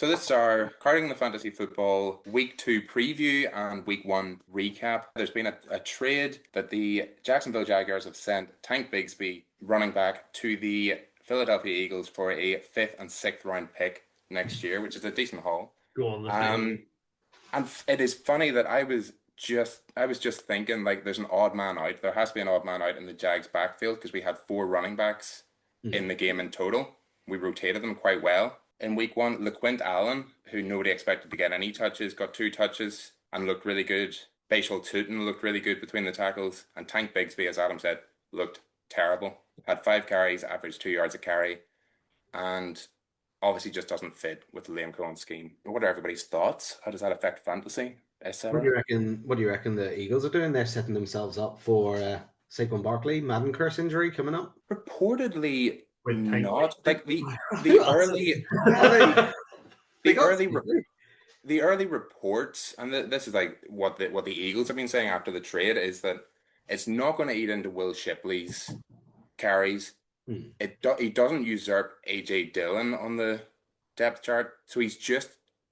So this is our Carding the Fantasy Football Week 2 preview and Week 1 recap. There's been a trade that the Jacksonville Jaguars have sent Tank Bigsby, running back, to the Philadelphia Eagles for a 5th and 6th round pick next year, which is a decent haul. Go on, And it is funny that I was just thinking, like, there's an odd man out. There has to be an odd man out in the Jags backfield because we had 4 running backs in the game in total. We rotated them quite well. In week 1, LeQuint Allen, who nobody expected to get any touches, got 2 touches and looked really good. Bashal Tutin looked really good between the tackles. And Tank Bigsby, as Adam said, looked terrible. Had 5 carries, averaged 2 yards a carry, and obviously just doesn't fit with the Liam Cohen scheme. What are everybody's thoughts? How does that affect fantasy, What do etc.? you reckon? What do you reckon the Eagles are doing? They're setting themselves up for Saquon Barkley Madden curse injury coming up. Reportedly With Tank not. Bigsby? Like the Who else? early They the got early surgery. the early reports, and this is like what the Eagles have been saying after the trade, is that it's not going to eat into Will Shipley's carries. Hmm. He doesn't usurp AJ Dillon on the depth chart, so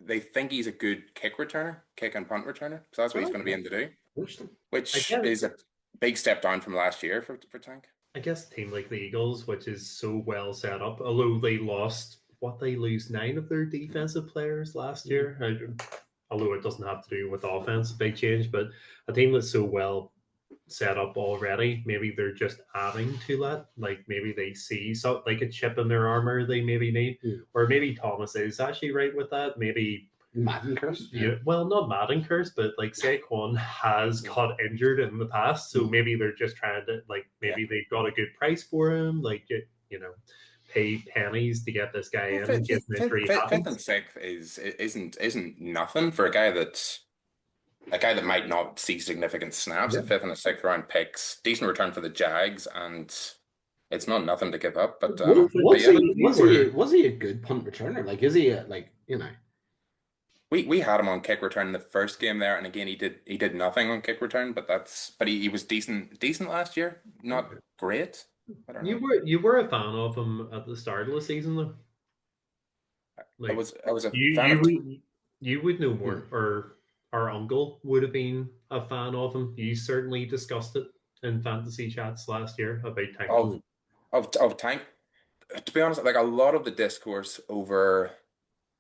they think he's a good kick and punt returner. So that's what he's going to be in to do, Interesting. which Again, is a big step down from last year for Tank. I guess a team like the Eagles, which is so well set up, although they lose 9 of their defensive players last year. Although it doesn't have to do with offense, a big change, but a team that's so well set up already, maybe they're just adding to that. Like maybe they see like a chip in their armor they maybe need, or maybe Thomas is actually right with that. Maybe Madden curse. well, not Madden curse, but like Saquon has got injured in the past, so maybe they're just trying to maybe they got a good price for him, pay pennies to get this guy in and get an injury Fifth happens. and sixth isn't nothing for a guy that might not see significant snaps. Yeah. A 5th and a 6th round picks, decent return for the Jags, and it's not nothing to give up. But Was he a good punt returner? Like, is he we had him on kick return in the first game there, and again he did nothing on kick return. But he was decent last year, not great. I don't know. You were a fan of him at the start of the season, though. I was a you fan of. you would know more, or our uncle would have been a fan of him. You certainly discussed it in fantasy chats last year about Tank. Of Tank. To be honest, like a lot of the discourse over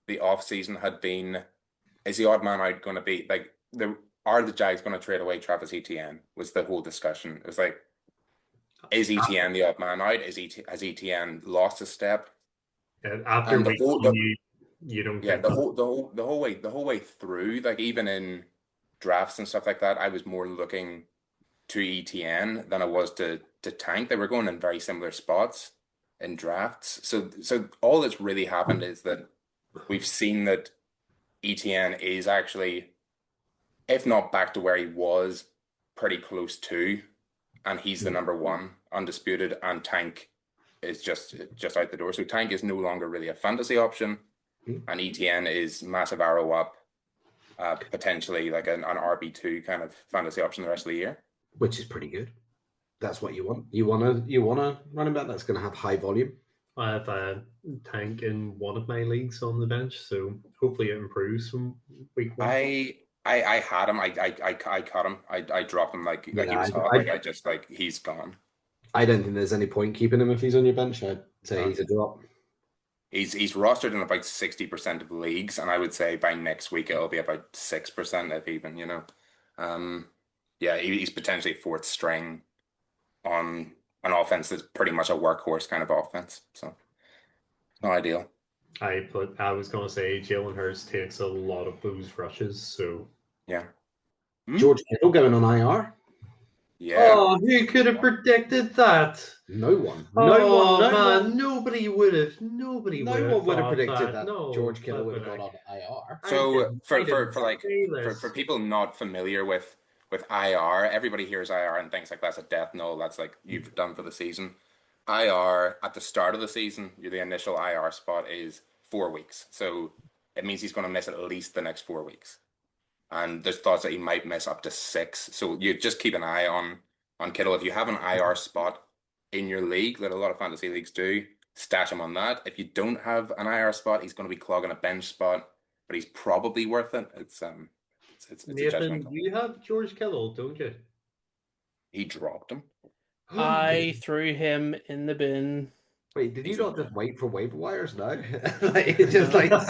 the off season had been, is the odd man out going to be like are the Jags going to trade away Travis Etienne? Was the whole discussion. It was like, is Etienne the odd man out? Has Etienne lost a step? After And week one, you don't. Yeah, think the whole way through, like even in drafts and stuff like that, I was more looking to ETN than I was to Tank. They were going in very similar spots in drafts. So all that's really happened is that we've seen that ETN is actually, if not back to where he was, pretty close to, and he's the number one, undisputed, and Tank is just out the door. So Tank is no longer really a fantasy option, and ETN is massive arrow up, potentially like an RB2 kind of fantasy option the rest of the year. Which is pretty good. That's what you want. You want a running back that's going to have high volume. I have a Tank in one of my leagues on the bench, so hopefully it improves from week one. I had him. I cut him. I dropped him like he was hot. He's gone. I don't think there's any point keeping him if he's on your bench. I'd say he's a drop. He's rostered in about 60% of leagues, and I would say by next week it'll be about 6% if even, he's potentially fourth string on an offense that's pretty much a workhorse kind of offense. So not ideal. I was going to say Jalen Hurts takes a lot of those rushes, so yeah. George Kittle going on IR. Yeah. Oh, who could have predicted that? No one. Nobody would have. Nobody would have predicted that. George Kittle would have gone on IR. So for people not familiar with IR, everybody hears IR and thinks like that's a death knell. That's like you've done for the season. IR at the start of the season, the initial IR spot is 4 weeks. So it means he's going to miss at least the next 4 weeks. And there's thoughts that he might miss up to 6. So you just keep an eye on Kittle. If you have an IR spot in your league, that a lot of fantasy leagues do, stash him on that. If you don't have an IR spot, he's going to be clogging a bench spot, but he's probably worth it. It's a Nathan, judgment call. you have George Kittle, don't you? He dropped him. I threw him in the bin. Wait, did you He's not in just wait for waiver wires now? Like, just like Just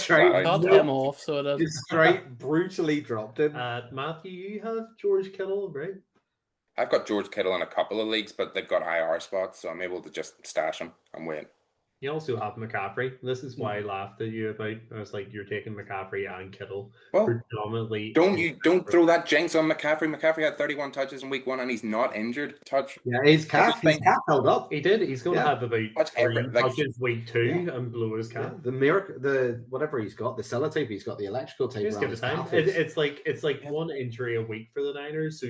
straight, flat out. Cut him off, so it just straight brutally dropped him. Matthew, you have George Kittle, right? I've got George Kittle in a couple of leagues, but they've got IR spots, so I'm able to just stash him and wait. You also have McCaffrey. This is why I laughed at you about. I was like, you're taking McCaffrey and Kittle Well, predominantly. don't throw that jinx on McCaffrey. McCaffrey had 31 touches in week 1 and he's not injured. Yeah, his calf held up. He did. He's going to have about Watch 3 every- like- touches week 2 and blow his Yeah, calf. the miracle, the whatever he's got, the sellotape he's got, the electrical tape Just around give his it time. calf. It's like one injury a week for the Niners, so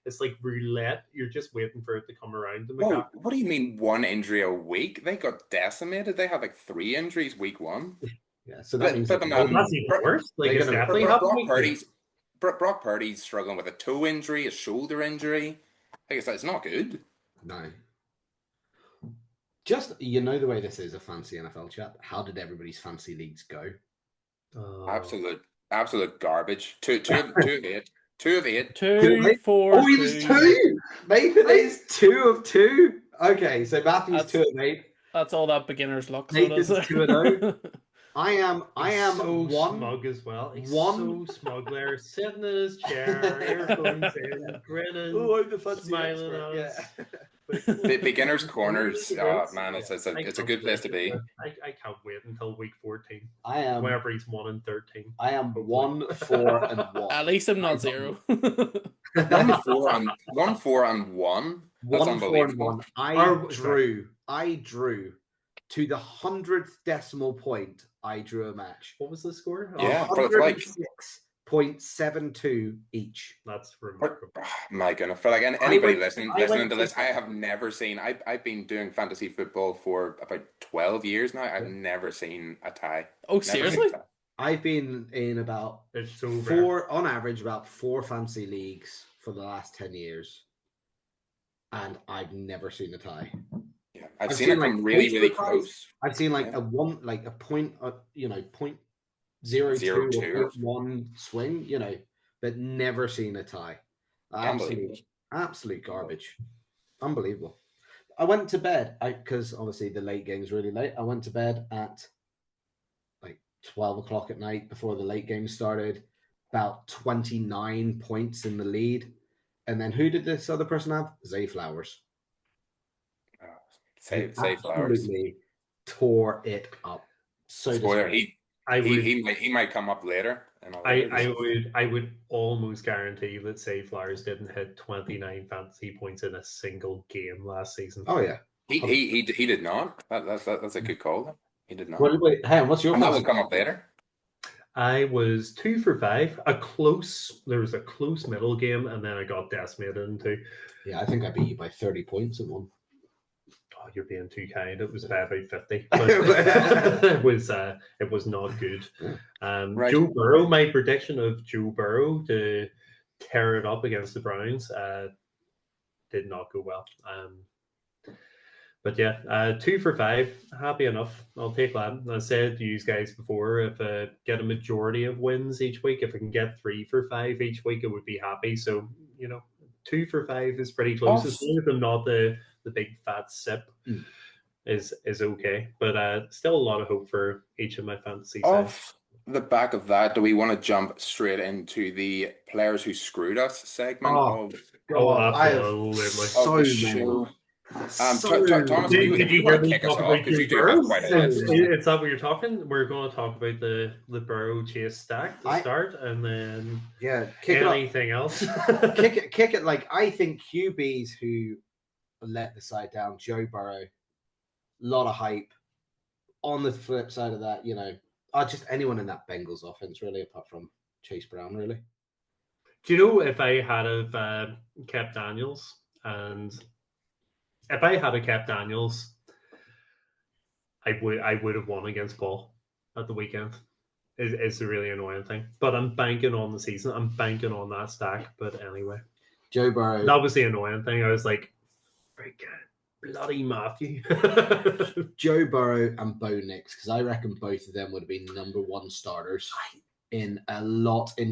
it's like roulette. You're just waiting for it to come around to Whoa, McCaffrey. what do you mean 1 injury a week? They got decimated. They had like 3 injuries week 1. Yeah, so that means But that- the man- That's even worse. Like they're it's gonna- definitely Brock happened. Purdy's Brock Purdy's struggling with a toe injury, a shoulder injury. Like it's not good. No. Just the way this is a fancy NFL chat. How did everybody's fancy leagues go? Oh. Absolute garbage. Two of 8. 2 of 8. 2, 4. Oh, he was 2. Nathan is 2 of 2. Okay, so Matthew's That's- 2 of 8. That's all that beginner's luck. So Nathan's that's 2-0. I am He's so 1. smug as well. He's one- so smug there, sitting in his chair, earphones in, grinning, I'm the fancy smiling expert, at us. The beginner's corners, man, it's a I good can't place to wait. be. I can't wait until week 14, I am whenever he's 1-13. 1, 4, and 1. At least I'm not 0. 1, 4, and 1. That's 1, 4, and unbelievable. 1. I drew to the 100th decimal point. I drew a match. What was the score? Yeah, but it's like- 106.72 each. That's remarkable. My goodness, for like anybody listening I went to this, to- I have never seen. I've been doing fantasy football for about 12 years now. I've never seen a tie. Oh, Never seen seriously? a tie. I've been in about It's so rare. on average, about 4 fancy leagues for the last 10 years. And I've never seen a tie. Yeah, I've I've seen seen, it come like, really, points really for ties. close. I've seen like Yeah. a point, point 0.02 0.2. or 0.1 swing, but never seen a tie. Unbelievable. Absolute garbage. Unbelievable. I went to bed because obviously the late game's really late. I went to bed at like 12 o'clock at night before the late game started, about 29 points in the lead. And then who did this other person have? Zay Flowers. Save He Flowers. absolutely tore it up. So Spoiler: disappointing. I would, he might come up later. In our I leaders. would almost guarantee that Say Flowers didn't hit 29 fantasy points in a single game last season. Oh yeah. He did not. That's a good call. He did not. Wait, hang on, what's your And that will fantasy? come up later. I was 2 for 5. There was a close middle game, and then I got decimated into. Yeah, I think I beat you by 30 points in one. Oh, you're being too kind. It was about 50. But it was not good. Right. Joe Burrow, my prediction of Joe Burrow to tear it up against the Browns did not go well. But yeah, 2 for 5, happy enough. I'll take that. I said to you guys before, if I get a majority of wins each week, if I can get 3 for 5 each week, I would be happy. So 2 for 5 is pretty close. As long as I'm not the big fat sip, is okay. But still a lot of hope for each of my fantasy sides. Off the back of that, do we want to jump straight into the players who screwed us segment Oh, of Absolutely. So the many. show? So Thomas, Did you you want hear to me kick us talk off about because you do Joe have Burrow? quite a list. Is that what you're talking? We're going to talk about the Burrow Chase stack to I- start, and then Yeah, kick it up. anything else. Kick it. Like I think QBs who let the side down, Joe Burrow, a lot of hype. On the flip side of that, just anyone in that Bengals offense, really, apart from Chase Brown, really. Do you know if I had have kept Daniels, and if I had kept Daniels, I would have won against Paul at the weekend. Is the really annoying thing. But I'm banking on the season. I'm banking on that stack. But anyway, Joe Burrow. that was the annoying thing. I was like, freaking bloody Matthew. Joe Burrow and Bo Nix, because I reckon both of them would have been number one starters in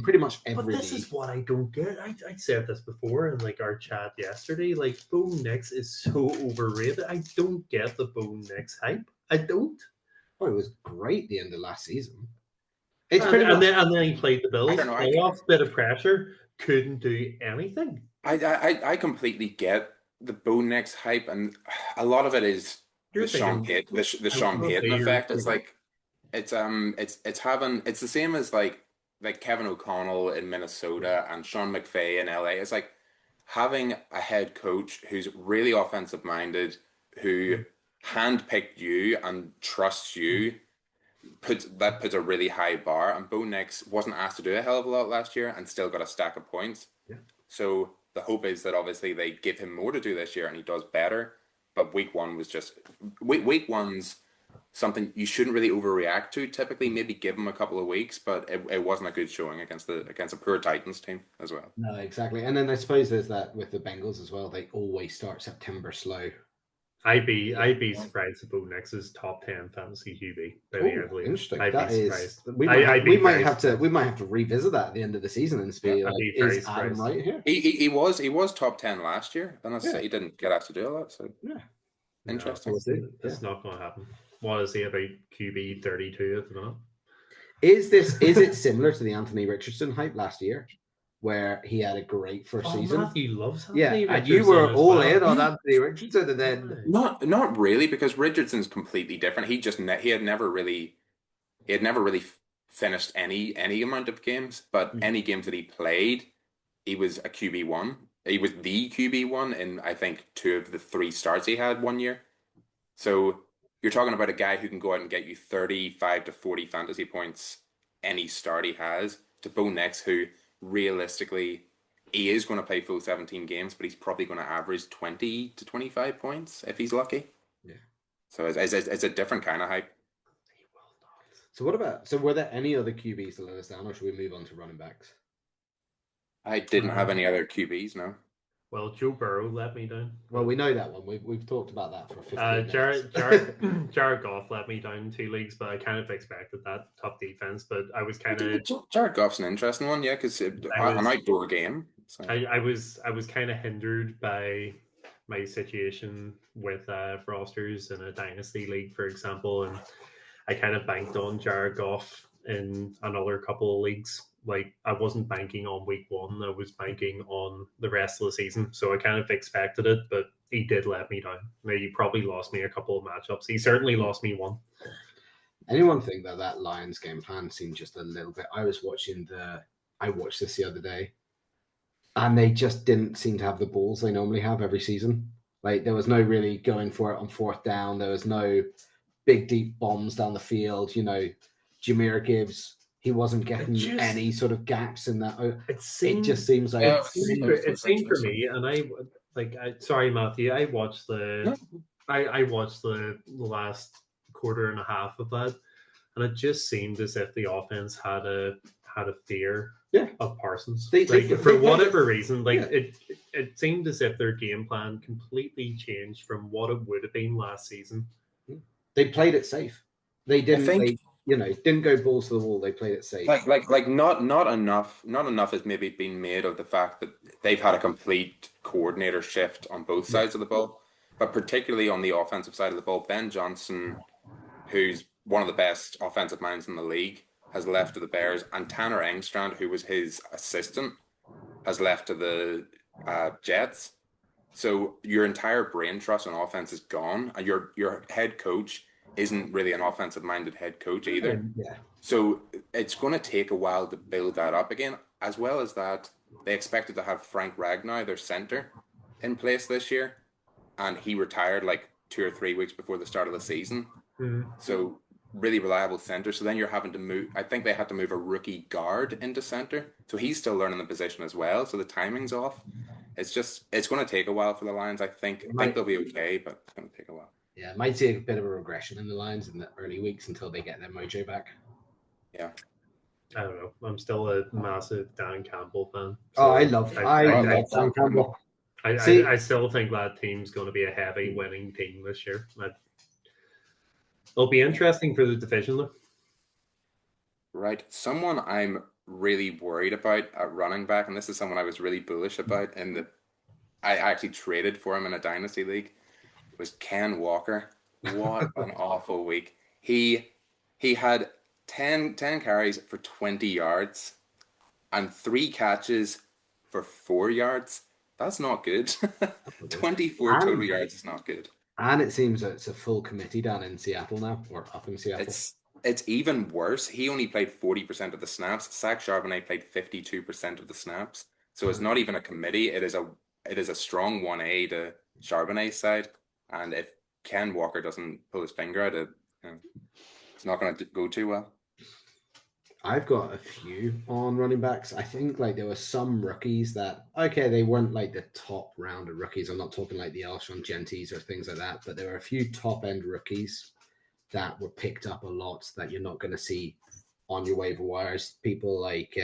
pretty much But every this league. is what I don't get. I said this before in like our chat yesterday. Like Bo Nix is so overrated. I don't get the Bo Nix hype. I don't. Oh, it was great the end of last season. It's And, pretty and much then he played the Bills. don't know, Playoffs, bit of pressure, couldn't do anything. I completely get the Bo Nix hype, and a lot of it is You're the Sean thinking- Payton, the Sean gonna Payton say you're- effect. It's like it's the same as like Kevin O'Connell in Minnesota and Sean McVay in LA. It's like having a head coach who's really offensive minded, who handpicked you and trusts you. Puts a really high bar, and Bo Nix wasn't asked to do a hell of a lot last year and still got a stack of points. Yeah. So the hope is that obviously they give him more to do this year and he does better. But week one was just week one's something you shouldn't really overreact to. Typically, maybe give him a couple of weeks, but it wasn't a good showing against a poor Titans team as well. no, exactly. And then I suppose there's that with the Bengals as well. They always start September slow. I'd be surprised if Bo Nix is top 10 fantasy QB by the end of the year. Interesting. I'd That be is. surprised. We I'd be might very have to surprised. revisit that at the end of the season and be Yeah, like, I'd be very is Adam surprised. right here? He was top 10 last year, and Yeah. he didn't get asked to do a lot. So Yeah. interesting. No, it's not going to happen. What is he about QB 32 at the minute? Is it similar to the Anthony Richardson hype last year, where he had a great first season? Matthew loves Yeah, Anthony and you Richardson were as all well. in on Anthony Richardson, and then Not really, because Richardson's completely different. He had never really finished any amount of games, but any games that he played, he was a QB1. He was the QB1 in I think 2 of the 3 starts he had one year. So you're talking about a guy who can go out and get you 35 to 40 fantasy points any start he has, to Bo Nix, who realistically he is going to play full 17 games, but he's probably going to average 20 to 25 points if he's lucky. Yeah. So it's a different kind of hype. So what about? So were there any other QBs to let us down, or should we move on to running backs? I didn't have any other QBs, no. Well, Joe Burrow let me down. Well, we know that one. We've talked about that for 15 minutes. Jared Goff let me down in 2 leagues, but I kind of expected that tough defense. But I was kind of Jared Goff's an interesting one, yeah, because an outdoor game. So. I was kind of hindered by my situation with Frosters in a dynasty league, for example, and I kind of banked on Jared Goff in another couple of leagues. Like I wasn't banking on week 1, I was banking on the rest of the season. So I kind of expected it, but he did let me down. He probably lost me a couple of matchups. He certainly lost me one. Anyone think that Lions game plan seemed just a little bit? I watched this the other day, and they just didn't seem to have the balls they normally have every season. Like there was no really going for it on 4th down. There was no big deep bombs down the field. You know, Jahmyr Gibbs. He wasn't getting any sort of gaps in that. It just seems like it seemed for me, and sorry, Matthew. I watched the last quarter and a half of that, and it just seemed as if the offense had a fear of Parsons. For whatever reason, it seemed as if their game plan completely changed from what it would have been last season. They played it safe. They didn't. Didn't go balls to the wall. They played it safe. Not enough has maybe been made of the fact that they've had a complete coordinator shift on both sides of the ball, but particularly on the offensive side of the ball. Ben Johnson, who's one of the best offensive minds in the league, has left to the Bears, and Tanner Engstrand, who was his assistant, has left to the Jets. So your entire brain trust on offense is gone, and your head coach isn't really an offensive-minded head coach either. Yeah. So it's going to take a while to build that up again. As well as that, they expected to have Frank Ragnow, their center, in place this year, and he retired like 2 or 3 weeks before the start of the season. Mm-hmm. So really reliable center. So then you're having to move. I think they had to move a rookie guard into center, so he's still learning the position as well. So the timing's off. It's going to take a while for the Lions. I think they'll be okay, but it's going to take a while. Yeah, it might take a bit of a regression in the Lions in the early weeks until they get their mojo back. Yeah. I don't know. I'm still a massive Dan Campbell fan. I love Dan Campbell. I still think that team's going to be a heavy winning team this year. It'll be interesting for the division, though. Right. Someone I'm really worried about at running back, and this is someone I was really bullish about, and that I actually traded for him in a dynasty league, was Ken Walker. What an awful week. He had 10 carries for 20 yards and 3 catches for 4 yards. That's not good. 24 total yards is not good. And it seems that it's a full committee down in Seattle now, or up in Seattle. It's even worse. He only played 40% of the snaps. Zach Charbonnet played 52% of the snaps. So it's not even a committee. It is a strong 1A to Charbonnet's side. And if Ken Walker doesn't pull his finger out, it's not going to go too well. I've got a few on running backs. I think like there were some rookies that, okay, they weren't like the top round of rookies. I'm not talking like the Alshon Gentis or things like that, but there were a few top end rookies that were picked up a lot that you're not going to see on your waiver wires. People like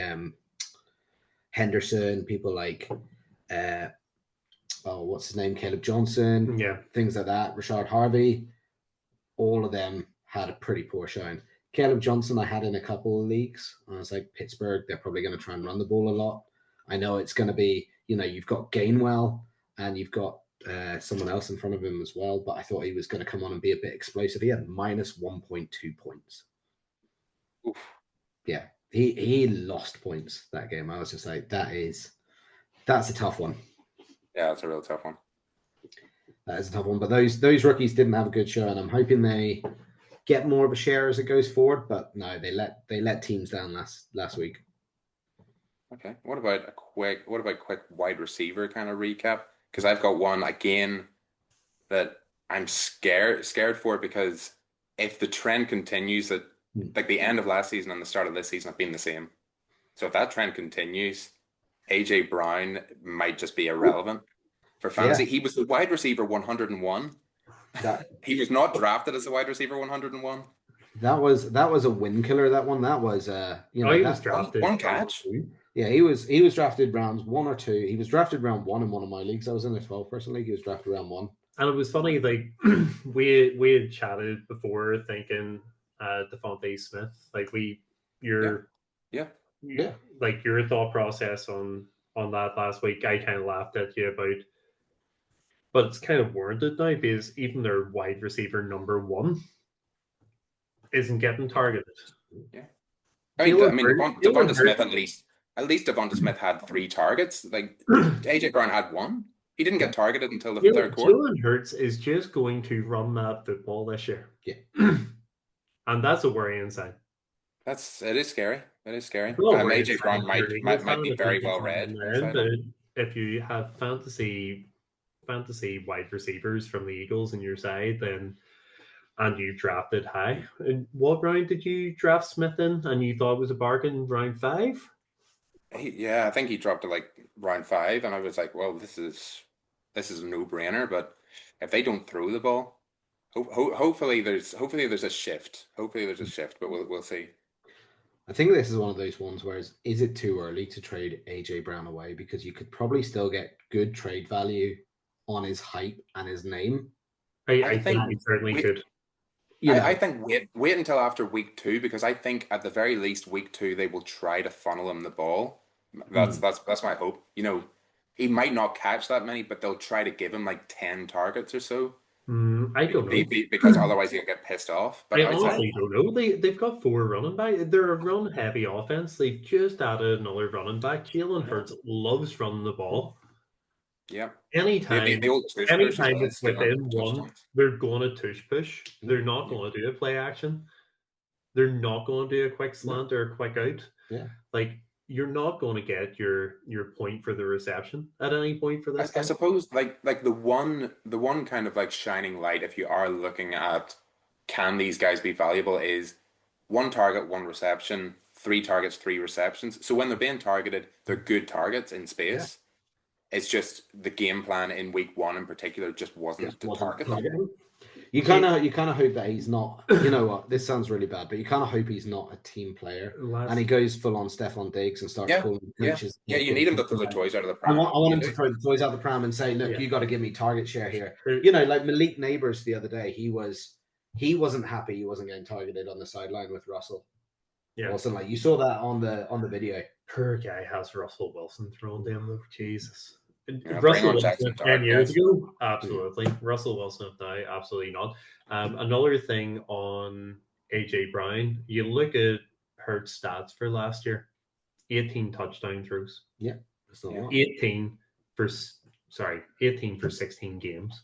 Henderson, people like, what's his name? Caleb Johnson. Yeah. Things like that. Rashard Harvey. All of them had a pretty poor showing. Caleb Johnson, I had in a couple of leagues. I was like, Pittsburgh, they're probably going to try and run the ball a lot. I know it's going to be, you've got Gainwell and you've got someone else in front of him as well, but I thought he was going to come on and be a bit explosive. He had minus 1.2 points. Oof. Yeah, he lost points that game. I was just like, that's a tough one. Yeah, it's a real tough one. That is a tough one. But those rookies didn't have a good show, and I'm hoping they get more of a share as it goes forward. But no, they let teams down last week. Okay. What about quick wide receiver kind of recap? Because I've got one again that I'm scared for, because if the trend continues, that like the end of last season and the start of this season have been the same. So if that trend continues, AJ Brown might just be irrelevant for fantasy. Yeah. He was the wide receiver 101. He was not drafted as a wide receiver 101. That was a win killer. That one. That was he was drafted one catch. Yeah, he was drafted rounds 1 or 2. He was drafted round 1 in one of my leagues. I was in a 12-person league. He was drafted round 1. And it was funny, like we had chatted before, thinking Devontae Smith. Like like your thought process on that last week, I kind of laughed at you about. But it's kind of warranted now, because even their wide receiver number 1 isn't getting targeted. Yeah, I mean Devonta Smith at least Devonta Smith had 3 targets. Like AJ Brown had 1. He didn't get targeted until the third quarter. Jalen Hurts is just going to run that football this year. Yeah, and that's a worrying sign. It is scary. It is scary. AJ Brown might be very well read. But if you have fantasy wide receivers from the Eagles in your side, and you drafted high. And what round did you draft Smith in? And you thought it was a bargain, round 5? I think he dropped to like round 5, and I was like, well, this is a no-brainer. But if they don't throw the ball, hopefully there's a shift. Hopefully there's a shift, but we'll see. I think this is one of those ones where is it too early to trade AJ Brown away, because you could probably still get good trade value on his hype and his name. I think he certainly could. I think wait until after week 2, because I think at the very least week 2 they will try to funnel him the ball. That's my hope. He might not catch that many, but they'll try to give him like 10 targets or so. I don't know, because otherwise he'll get pissed off. But I honestly don't know. They've got 4 running backs. They're a run heavy offense. They've just added another running back. Jalen Hurts loves running the ball. Yeah. Anytime it's within 1, they're going to tush push. They're not going to do a play action. They're not going to do a quick slant or a quick out. Yeah. Like, you're not going to get your point for the reception at any point for this. I suppose like the one kind of like shining light, if you are looking at can these guys be valuable, is 1 target, 1 reception, 3 targets, 3 receptions. So when they're being targeted, they're good targets in space. Yeah. It's just the game plan in week 1 in particular just wasn't to target them. You kind of hope that he's not. You know what? This sounds really bad, but you kind of hope he's not a team player, and he goes full on Stefan Diggs and starts calling coaches. Yeah, you need him to throw the toys out of the pram. I want him to throw the toys out of the pram and say, "Look, you got to give me target share here." You know, like Malik Neighbors the other day, he wasn't happy he wasn't getting targeted on the sideline with Russell. Yeah, Wasn't like you saw that on the video. Poor guy has Russell Wilson thrown down though. Jesus. Yeah, Russell bring on Wilson Jackson 10 Dart, years guys. ago, absolutely. Russell Wilson now, absolutely not. Another thing on AJ Brown, you look at Hurt's stats for last year: 18 touchdown throws. Yeah, that's not a lot. 18 for 16 games.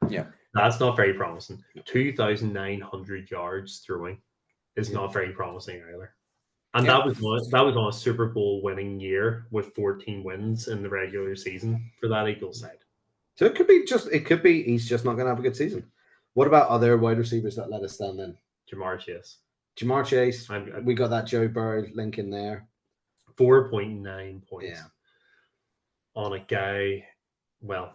Yeah, that's not very promising. 2,900 yards throwing is not very promising either. And that was on a Super Bowl winning year with 14 wins in the regular season for that Eagles side. So it could be he's just not going to have a good season. What about other wide receivers that let us down then? Jamar Chase. We got that Joe Burrow link in there. 4.9 points on a guy. Well,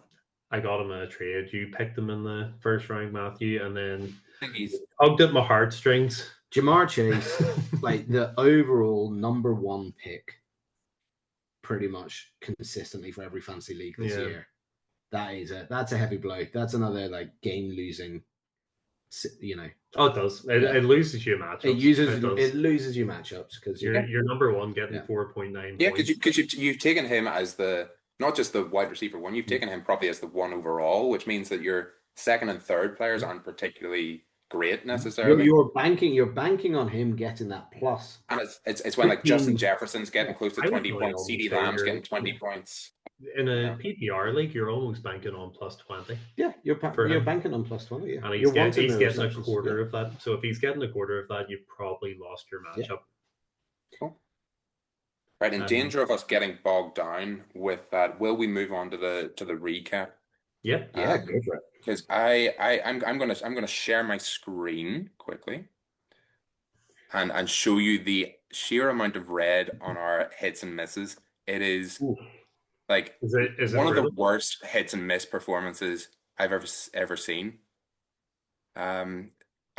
I got him in a trade. You picked him in the first round, Matthew, and then I think he's hugged at my heartstrings. Jamar Chase, like the overall number one pick, pretty much consistently for every fantasy league this year. That's a heavy blow. That's another like game losing. You know. Oh, it does. It loses you matchups. It loses you matchups because you're number one getting 4.9. Yeah, because you've taken him as not just the wide receiver one. You've taken him probably as the one overall, which means that your second and third players aren't particularly great necessarily. You're banking on him getting that plus. And it's when like Justin Jefferson's getting close to 20 points, CeeDee Lamb's getting 20 points. In a PPR league, you're almost banking on plus 20. Yeah, you're banking on plus 20. Yeah. And he's getting a quarter of that. So if he's getting a quarter of that, you've probably lost your matchup. Yeah. Cool. Right, in danger of us getting bogged down with that, will we move on to the recap? Yeah. Yeah, go for it. Because I'm gonna share my screen quickly and show you the sheer amount of red on our hits and misses. It is like is it one of really? the worst hits and miss performances I've ever seen. I'm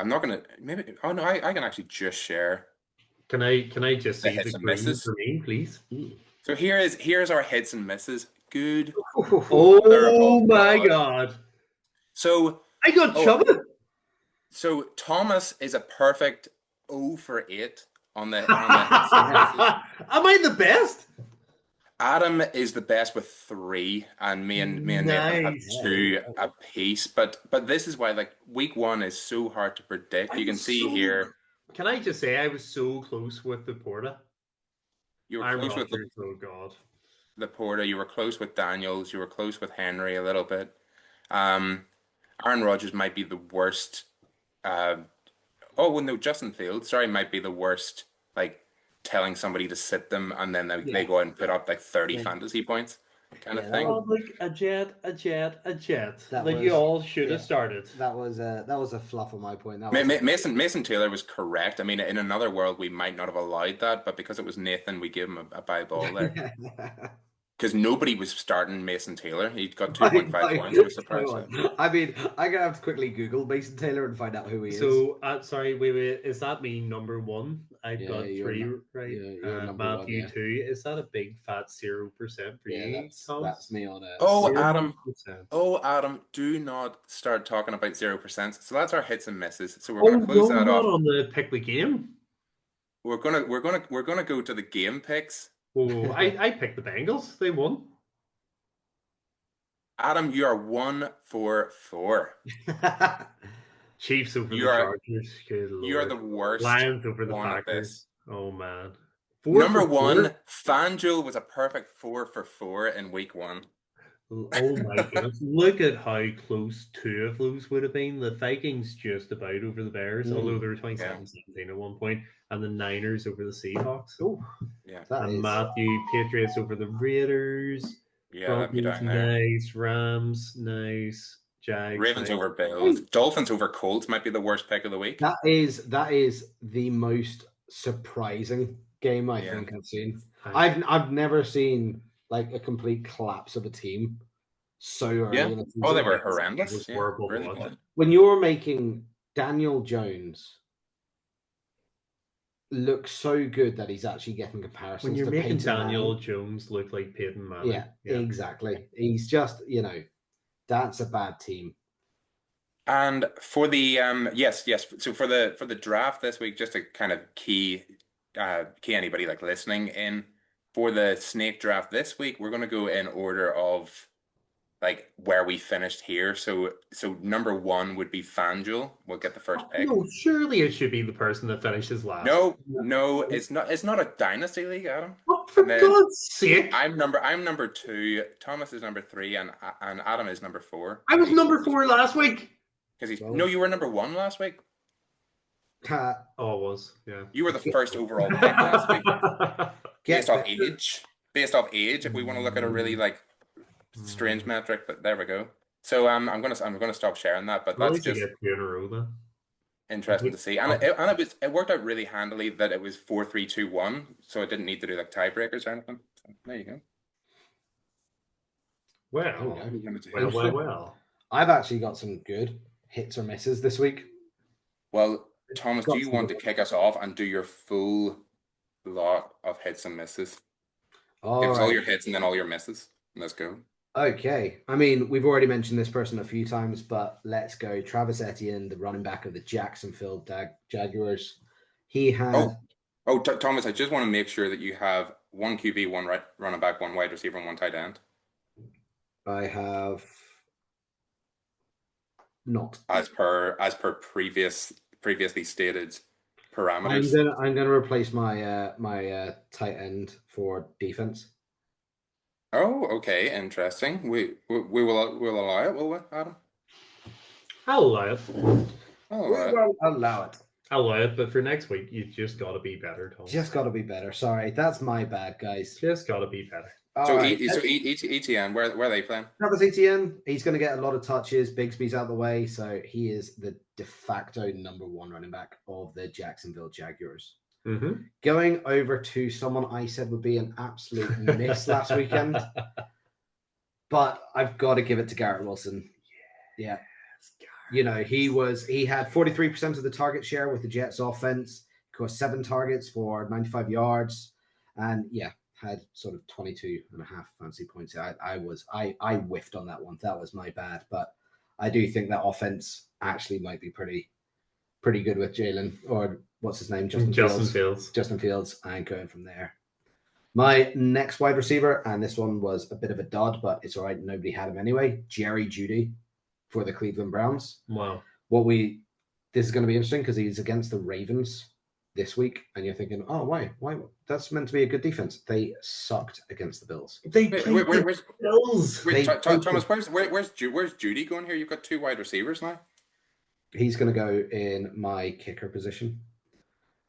not gonna I can actually just share. Can I just see the hits and green misses for me, please? So here's our hits and misses. Good. Oh my god. So I got chubbed. So Thomas is a perfect 0 for 8 on the hits and misses. Am I the best? Adam is the best with 3, and me and Nathan have 2 apiece. But this is why like week 1 is so hard to predict. You can see here. Can I just say I was so close with the Porta? You were close with the Porta. You were close with Daniels. You were close with Henry a little bit. Aaron Rodgers might be the worst. Justin Fields, sorry, might be the worst. Like telling somebody to sit them and then they go out and put up like 30 fantasy points kind of thing. Oh, like a jet. You all should have started. That was a fluff of my point. Mason Taylor was correct. I mean, in another world, we might not have allowed that, but because it was Nathan, we gave him a bye ball there. Because nobody was starting Mason Taylor. He got 2.5 points. I was surprised. I mean, I'm going to have to quickly Google Mason Taylor and find out who he is. So, sorry, wait. Is that me number 1? I've got 3, right? You're Matthew 1, 2. Is that a big fat 0% for you? That's me on it. Oh, Adam, do not start talking about 0%. So that's our hits and misses. So we're going to close that off. On the pick the game. We're gonna go to the game picks. Oh, I picked the Bengals. They won. Adam, you are 1 for 4. Chiefs over the Chargers. You are the worst. Lions over the Packers. Oh man. Number 1, FanDuel was a perfect 4 for 4 in week 1. Oh my goodness. Look at how close 2 of those would have been. The Vikings just about over the Bears, although they were 27-17 at one point, and the Niners over the Seahawks. Oh, yeah. And Matthew, Patriots over the Raiders. Yeah, that'd be down there. Nice. Rams, nice. Jags. Ravens over Bills. Dolphins over Colts might be the worst pick of the week. That is the most surprising game I think I've seen. I've never seen like a complete collapse of a team so early Yeah. in the season. Oh, they were It horrendous. was Yeah, horrible to really watch. bad. When you're making Daniel Jones look so good that he's actually getting comparisons When you're to making Peyton Daniel Manning. Jones look like Peyton Manning. Yeah, exactly. He's just, that's a bad team. And for the yes. So for the draft this week, just to kind of key anybody like listening in for the snake draft this week, we're going to go in order of like where we finished here. So number one would be FanDuel. We'll get the first pick. No, surely it should be the person that finishes last. No, it's not. It's not a dynasty league, Adam. Oh, for God's sake! I'm number 2. Thomas is number 3, and Adam is number 4. I was number 4 last week. Because no, you were number 1 last week. Oh, it was. Yeah. You were the first overall pick last week. Based off age. Based off age, if we want to look at a really like strange metric, but there we go. So I'm gonna stop sharing that, but that's just get 2 in a row then. interesting to see. And it worked out really handily that it was 4-3-2-1, so it didn't need to do like tiebreakers or anything. So there you go. Well. I've actually got some good hits or misses this week. Well, Thomas, do you want to kick us off and do your full lot of hits and misses? Give us all your hits and then all your misses. Let's go. Okay. I mean, we've already mentioned this person a few times, but let's go. Travis Etienne, the running back of the Jacksonville Jaguars. He had... Thomas, I just want to make sure that you have 1 QB, 1 running back, 1 wide receiver, and 1 tight end. I have not. As per previously stated parameters. I'm gonna replace my my tight end for defense. Oh, okay, interesting. We'll allow it, will we, Adam? I'll allow it. I'll allow it. I'll allow it, but for next week, you just got to be better, Tom. Just got to be better. Sorry, that's my bad, guys. Just got to be better. ETN, where are they playing? Travis Etienne, he's going to get a lot of touches. Bigsby's out of the way, so he is the de facto number 1 running back of the Jacksonville Jaguars. Mm-hmm. Going over to someone I said would be an absolute miss last weekend, but I've got to give it to Garrett Wilson. Yeah. He had 43% of the target share with the Jets offense, caused 7 targets for 95 yards, and had sort of 22.5 fancy points. I whiffed on that one. That was my bad, but I do think that offense actually might be pretty good with Jalen, or what's his name? Justin Fields, and going from there. My next wide receiver, and this one was a bit of a dud, but it's all right. Nobody had him anyway. Jerry Jeudy for the Cleveland Browns. Wow. This is going to be interesting because he's against the Ravens this week, and you're thinking, oh, why? That's meant to be a good defense. They sucked against the Bills. Where's Bills? Thomas, where's Jeudy going here? You've got 2 wide receivers now. He's going to go in my kicker position.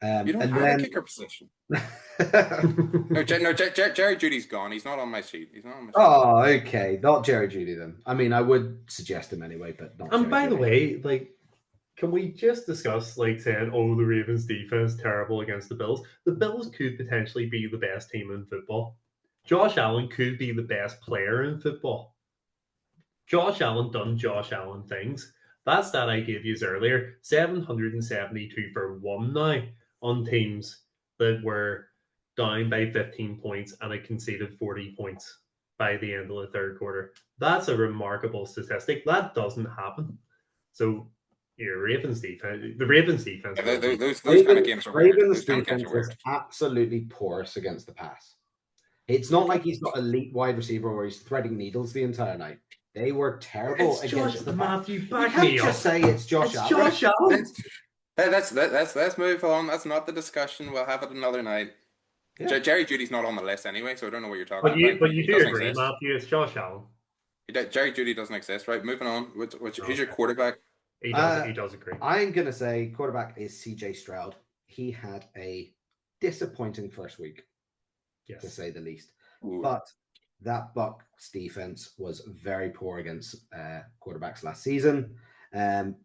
You don't have a kicker position. No, Jerry Jeudy's gone. He's not on my sheet. Oh, okay. Not Jerry Jeudy then. I mean, I would suggest him anyway, but not. And by the way, can we just discuss saying, oh, the Ravens defense terrible against the Bills? The Bills could potentially be the best team in football. Josh Allen could be the best player in football. Josh Allen done Josh Allen things. That stat I gave you earlier, 772 for 1 now on teams that were down by 15 points and had conceded 40 points by the end of the third quarter. That's a remarkable statistic. That doesn't happen. So the Ravens defense. Yeah, those kind of games are weird. Ravens defense was absolutely porous against the pass. It's not like he's got elite wide receiver where he's threading needles the entire night. They were terrible against the Matthew. You can't just say it's Josh Allen. Josh Allen. Let's move on. That's not the discussion. We'll have it another night. Yeah. Jerry Jeudy's not on the list anyway, so I don't know what you're talking about. But you do agree, Matthew, it's Josh Allen. Jerry Jeudy doesn't exist, right? Moving on. Who's your quarterback? He does agree. I'm going to say quarterback is CJ Stroud. He had a disappointing first week, to say the least. Ooh. But that Bucs defense was very poor against quarterbacks last season. And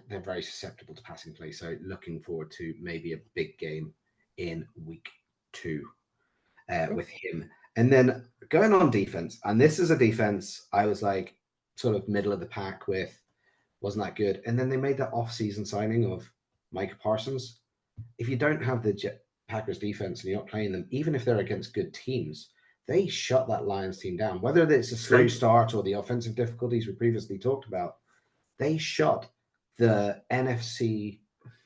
they're very susceptible to passing play. So looking forward to maybe a big game in week 2 with him. And then going on defense, and this is a defense I was like sort of middle of the pack with, wasn't that good. And then they made that off-season signing of Micah Parsons. If you don't have the Packers defense and you're not playing them, even if they're against good teams, they shut that Lions team down. Whether it's a slow start or the offensive difficulties we previously talked about, they shut the NFC,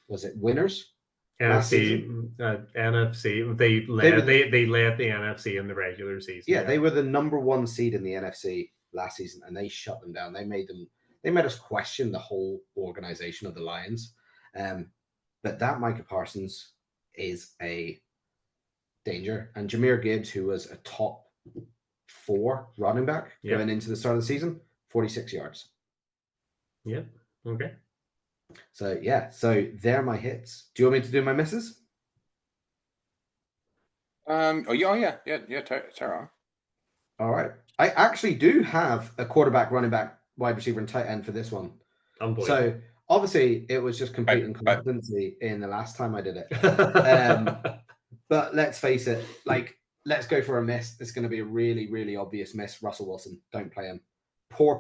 was it winners? NFC. They led the NFC in the regular season. Yeah, they were the number 1 seed in the NFC last season, and they shut them down. They made us question the whole organization of the Lions. But that Micah Parsons is a danger. And Jahmyr Gibbs, who was a top 4 running back going into the start of the season, 46 yards. Yep. Okay. So, they're my hits. Do you want me to do my misses? Tara. All right. I actually do have a quarterback, running back, wide receiver, and tight end for this one. So, obviously, it was just complete incompetency in the last time I did it. But let's face it, let's go for a miss. It's going to be a really, really obvious miss. Russell Wilson, don't play him. Poor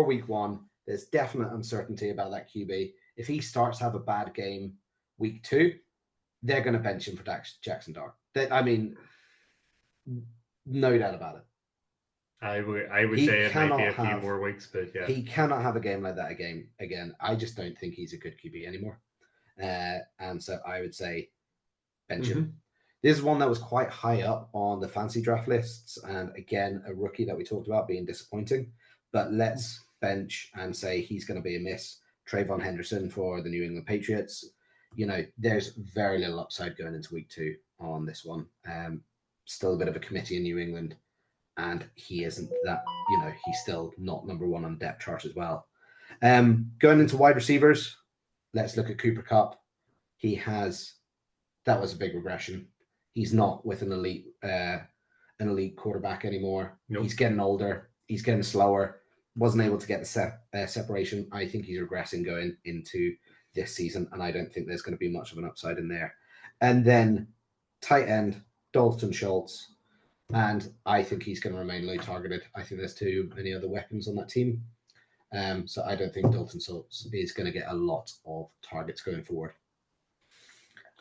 week 1. There's definite uncertainty about that QB. If he starts to have a bad game week 2, they're going to bench him for Jackson Dart. No doubt about it. I would say it might be a few more weeks, but yeah. He cannot have a game like that again. I just don't think he's a good QB anymore. And so I would say bench him. This is one that was quite high up on the fancy draft lists. And again, a rookie that we talked about being disappointing. But let's bench and say he's going to be a miss. Trayvon Henderson for the New England Patriots. There's very little upside going into week 2 on this one. Still a bit of a committee in New England. And he isn't that, he's still not number 1 on depth chart as well. Going into wide receivers, let's look at Cooper Kupp. That was a big regression. He's not with an elite quarterback anymore. Nope. He's getting older. He's getting slower. Wasn't able to get the separation. I think he's regressing going into this season, and I don't think there's going to be much of an upside in there. And then tight end, Dalton Schultz. And I think he's going to remain low targeted. I think there's too many other weapons on that team. So I don't think Dalton Schultz is going to get a lot of targets going forward.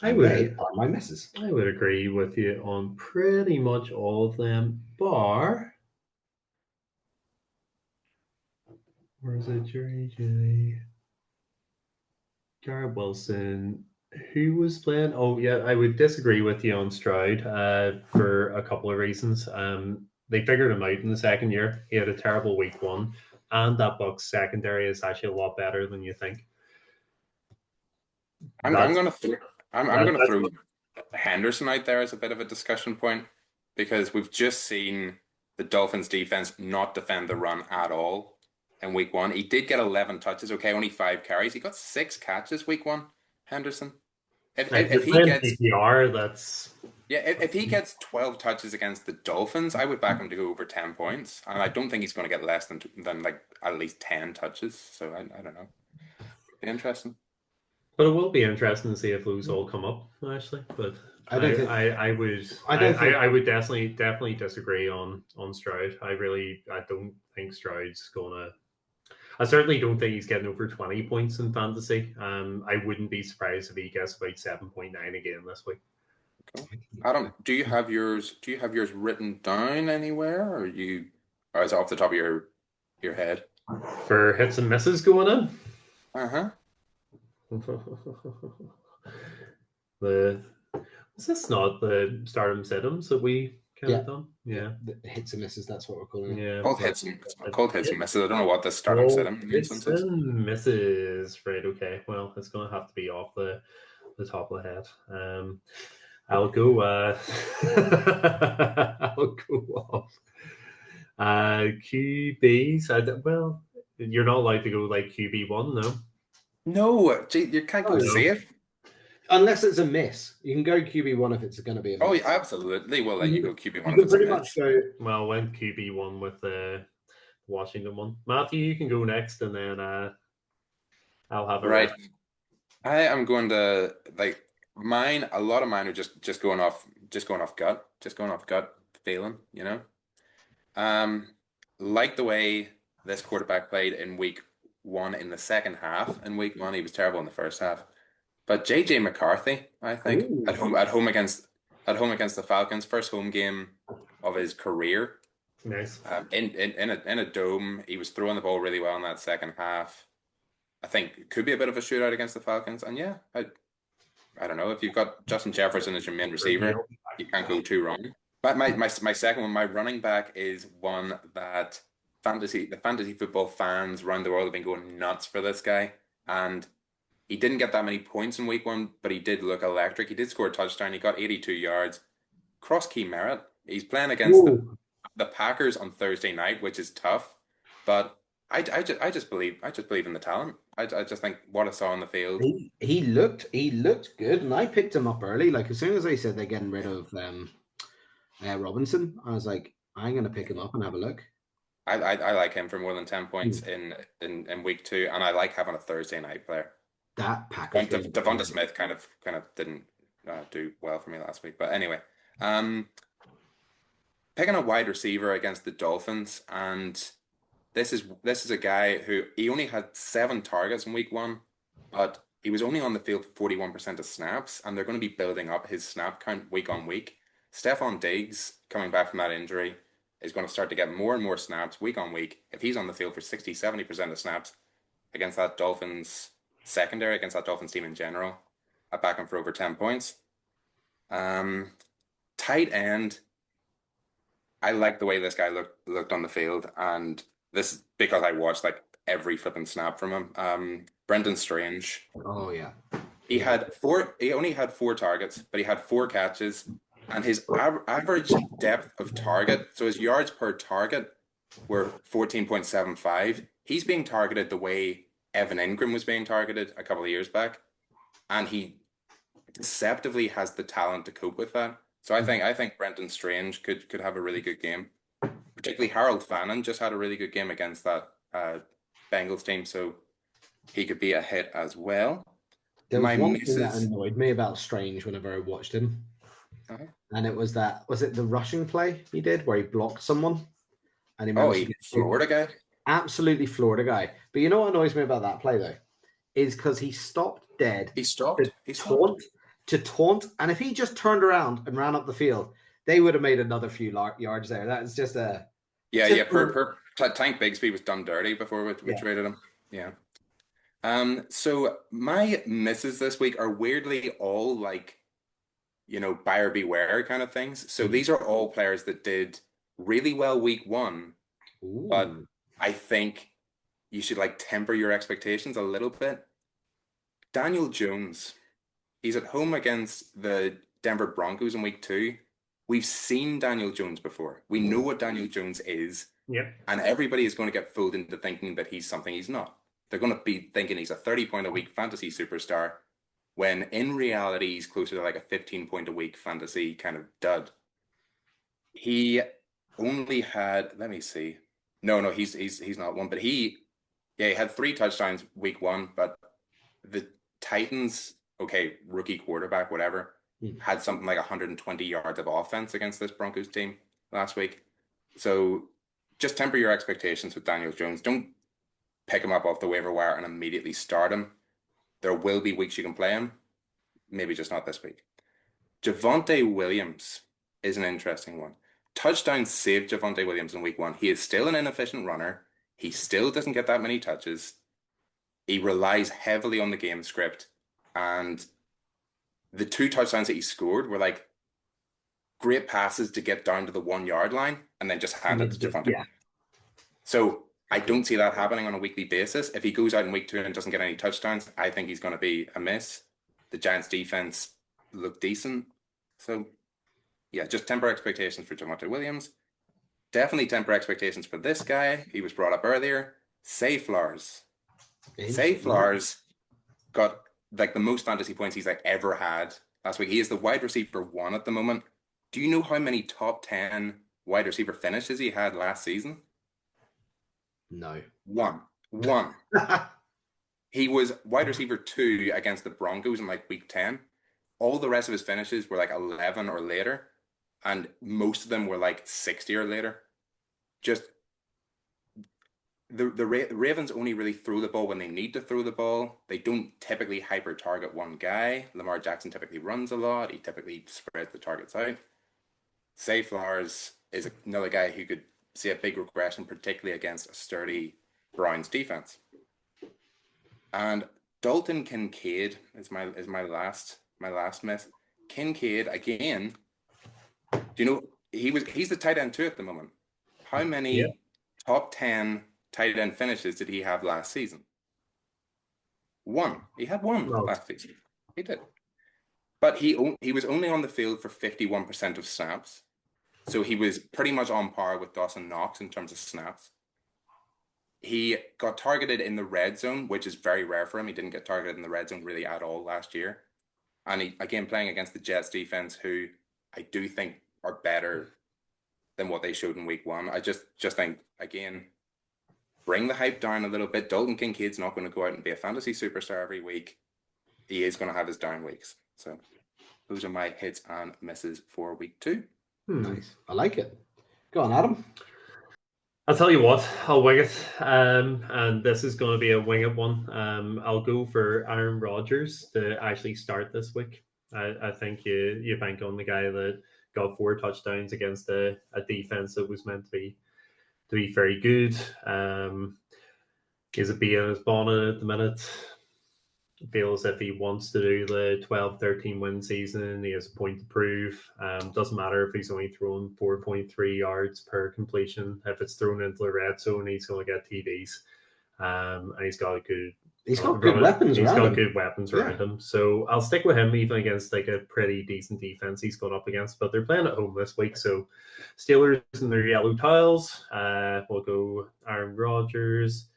They are my misses. I would agree with you on pretty much all of them, bar. Where is it? Garrett Wilson. Who was playing? Oh, yeah, I would disagree with you on Stroud for a couple of reasons. They figured him out in the second year. He had a terrible week 1, and that Bucs secondary is actually a lot better than you think. I'm going to throw Henderson out there as a bit of a discussion point, because we've just seen the Dolphins defense not defend the run at all in week 1. He did get 11 touches, only 5 carries. He got 6 catches week 1, Henderson. If he gets PPR, that's if he gets 12 touches against the Dolphins, I would back him to go over 10 points, and I don't think he's going to get less than like at least 10 touches. So I don't know. Be interesting. But it will be interesting to see if those all come up actually. But I would definitely disagree on Stroud. I don't think Stroud's gonna. I certainly don't think he's getting over 20 points in fantasy. I wouldn't be surprised if he gets about 7.9 again this week. Cool. Adam, do you have yours written down anywhere, or is it off the top of your head? For hits and misses going in? Is this not the stardom Siddums that we done? Yeah. The hits and misses, that's what we're calling it. Yeah. Called hits and misses. I don't know what the stardom Siddum means. Hits and misses. Right, okay. Well, it's going to have to be off the top of the head. I'll go off. QBs. Well, you're not allowed to go like QB1, no? No, you can't go safe. Unless it's a miss. You can go QB1 if it's going to be a miss. Oh, yeah, absolutely. Well, then you go QB1 if it's pretty much go. Well, went QB1 with the Washington one. Matthew, you can go next, and then I'll have it. Right. I am going to mine. A lot of mine are just going off gut. feeling, you know? Like the way this quarterback played in week one in the second half. In week one, he was terrible in the first half. But JJ McCarthy, I think, Ooh. at home against the Falcons, first home game of his career. Nice. In a dome, he was throwing the ball really well in that second half. I think it could be a bit of a shootout against the Falcons. And yeah, I don't know, if you've got Justin Jefferson as your main receiver, you can't go too wrong. But my second one, my running back, is one that the fantasy football fans around the world have been going nuts for this guy. And he didn't get that many points in week one, but he did look electric. He did score a touchdown. He got 82 yards. Cross Key Merritt. He's playing against the Packers on Thursday night, which is tough. But I just believe in the talent. I just think what I saw on the field. He looked good, and I picked him up early. Like as soon as they said they're getting rid of Robinson, I was like, I'm gonna pick him up and have a look. I like him for more than 10 points in week two, and I like having a Thursday night player. That Packers Devonta Smith kind of didn't do well for me last week, but anyway, picking a wide receiver against the Dolphins, and this is a guy who he only had 7 targets in week one, but he was only on the field for 41% of snaps, and they're going to be building up his snap count week on week. Stefon Diggs, coming back from that injury, is going to start to get more and more snaps week on week. If he's on the field for 60-70% of snaps against that Dolphins secondary, against that Dolphins team in general, I back him for over 10 points. Tight end, I like the way this guy looked on the field, and this is because I watched like every flipping snap from him. Brendan Strange. Oh yeah. He only had 4 targets, but he had 4 catches, and his average depth of target, so his yards per target, were 14.75. He's being targeted the way Evan Ingram was being targeted a couple of years back, and he deceptively has the talent to cope with that. So I think Brendan Strange could have a really good game. Particularly Harold Fannin just had a really good game against that Bengals team, so he could be a hit as well. There was one thing that annoyed me about Strange whenever I watched him, and it was it the rushing play he did where he blocked someone, and he floored a guy. Absolutely floored a guy. But you know what annoys me about that play though, is because he stopped dead. He stopped. To taunt, and if he just turned around and ran up the field, they would have made another few yards there. That's just a Tank Bigsby was done dirty before we traded him. Yeah. So my misses this week are weirdly all like, buyer beware kind of things. So these are all players that did really well week one, but I think you should like temper your expectations a little bit. Daniel Jones, he's at home against the Denver Broncos in week 2. We've seen Daniel Jones before. We know what Daniel Jones is. Yep. And everybody is going to get fooled into thinking that he's something he's not. They're going to be thinking he's a 30-point-a-week fantasy superstar, when in reality he's closer to like a 15-point-a-week fantasy kind of dud. He only had, let me see. No, he's not one, but he had 3 touchdowns week 1, but the Titans, rookie quarterback, whatever, had something like 120 yards of offense against this Broncos team last week. So just temper your expectations with Daniel Jones. Don't pick him up off the waiver wire and immediately start him. There will be weeks you can play him, maybe just not this week. Javonte Williams is an interesting one. Touchdown saved Javonte Williams in week 1. He is still an inefficient runner. He still doesn't get that many touches. He relies heavily on the game script, and the 2 touchdowns that he scored were like great passes to get down to the 1-yard line and then just hand it to Javonte. Yeah. So I don't see that happening on a weekly basis. If he goes out in week 2 and doesn't get any touchdowns, I think he's going to be a miss. The Giants defense looked decent. So yeah, just temper expectations for Javonte Williams. Definitely temper expectations for this guy. He was brought up earlier. Zay Flowers. Zay Flowers got like the most fantasy points he's like ever had last week. He is the wide receiver 1 at the moment. Do you know how many top 10 wide receiver finishes he had last season? No. One. He was wide receiver 2 against the Broncos in like week 10. All the rest of his finishes were like 11 or later. and most of them were like 60 or later. Just the Ravens only really throw the ball when they need to throw the ball. They don't typically hyper target one guy. Lamar Jackson typically runs a lot. He typically spreads the targets out. Zay Flowers is another guy who could see a big regression, particularly against a sturdy Browns defense. And Dalton Kincaid is my last miss. Kincaid again. Do you know he's the tight end too at the moment? How many top 10 tight end finishes did he have last season? One. He had one last season. He did. But he was only on the field for 51% of snaps. So he was pretty much on par with Dawson Knox in terms of snaps. He got targeted in the red zone, which is very rare for him. He didn't get targeted in the red zone really at all last year. And he, again, playing against the Jets defense, who I do think are better than what they showed in week one. I just think, again, bring the hype down a little bit. Dalton Kincaid's not going to go out and be a fantasy superstar every week. He is going to have his down weeks. So those are my hits and misses for week 2. Nice. I like it. Go on, Adam. I'll tell you what, I'll wing it. And this is going to be a wing it one. I'll go for Aaron Rodgers to actually start this week. I think you bank on the guy that got 4 touchdowns against a defense that was meant to be very good. He's a bee in his bonnet at the minute. Feels if he wants to do the 12-13 win season, he has a point to prove. Doesn't matter if he's only throwing 4.3 yards per completion. If it's thrown into the red zone, he's going to get TDs. And he's got a good. He's got good weapons around him. He's got good weapons around him. So I'll stick with him even against like a pretty decent defense he's gone up against. But they're playing at home this week. So Steelers in their yellow tiles. We'll go Aaron Rodgers.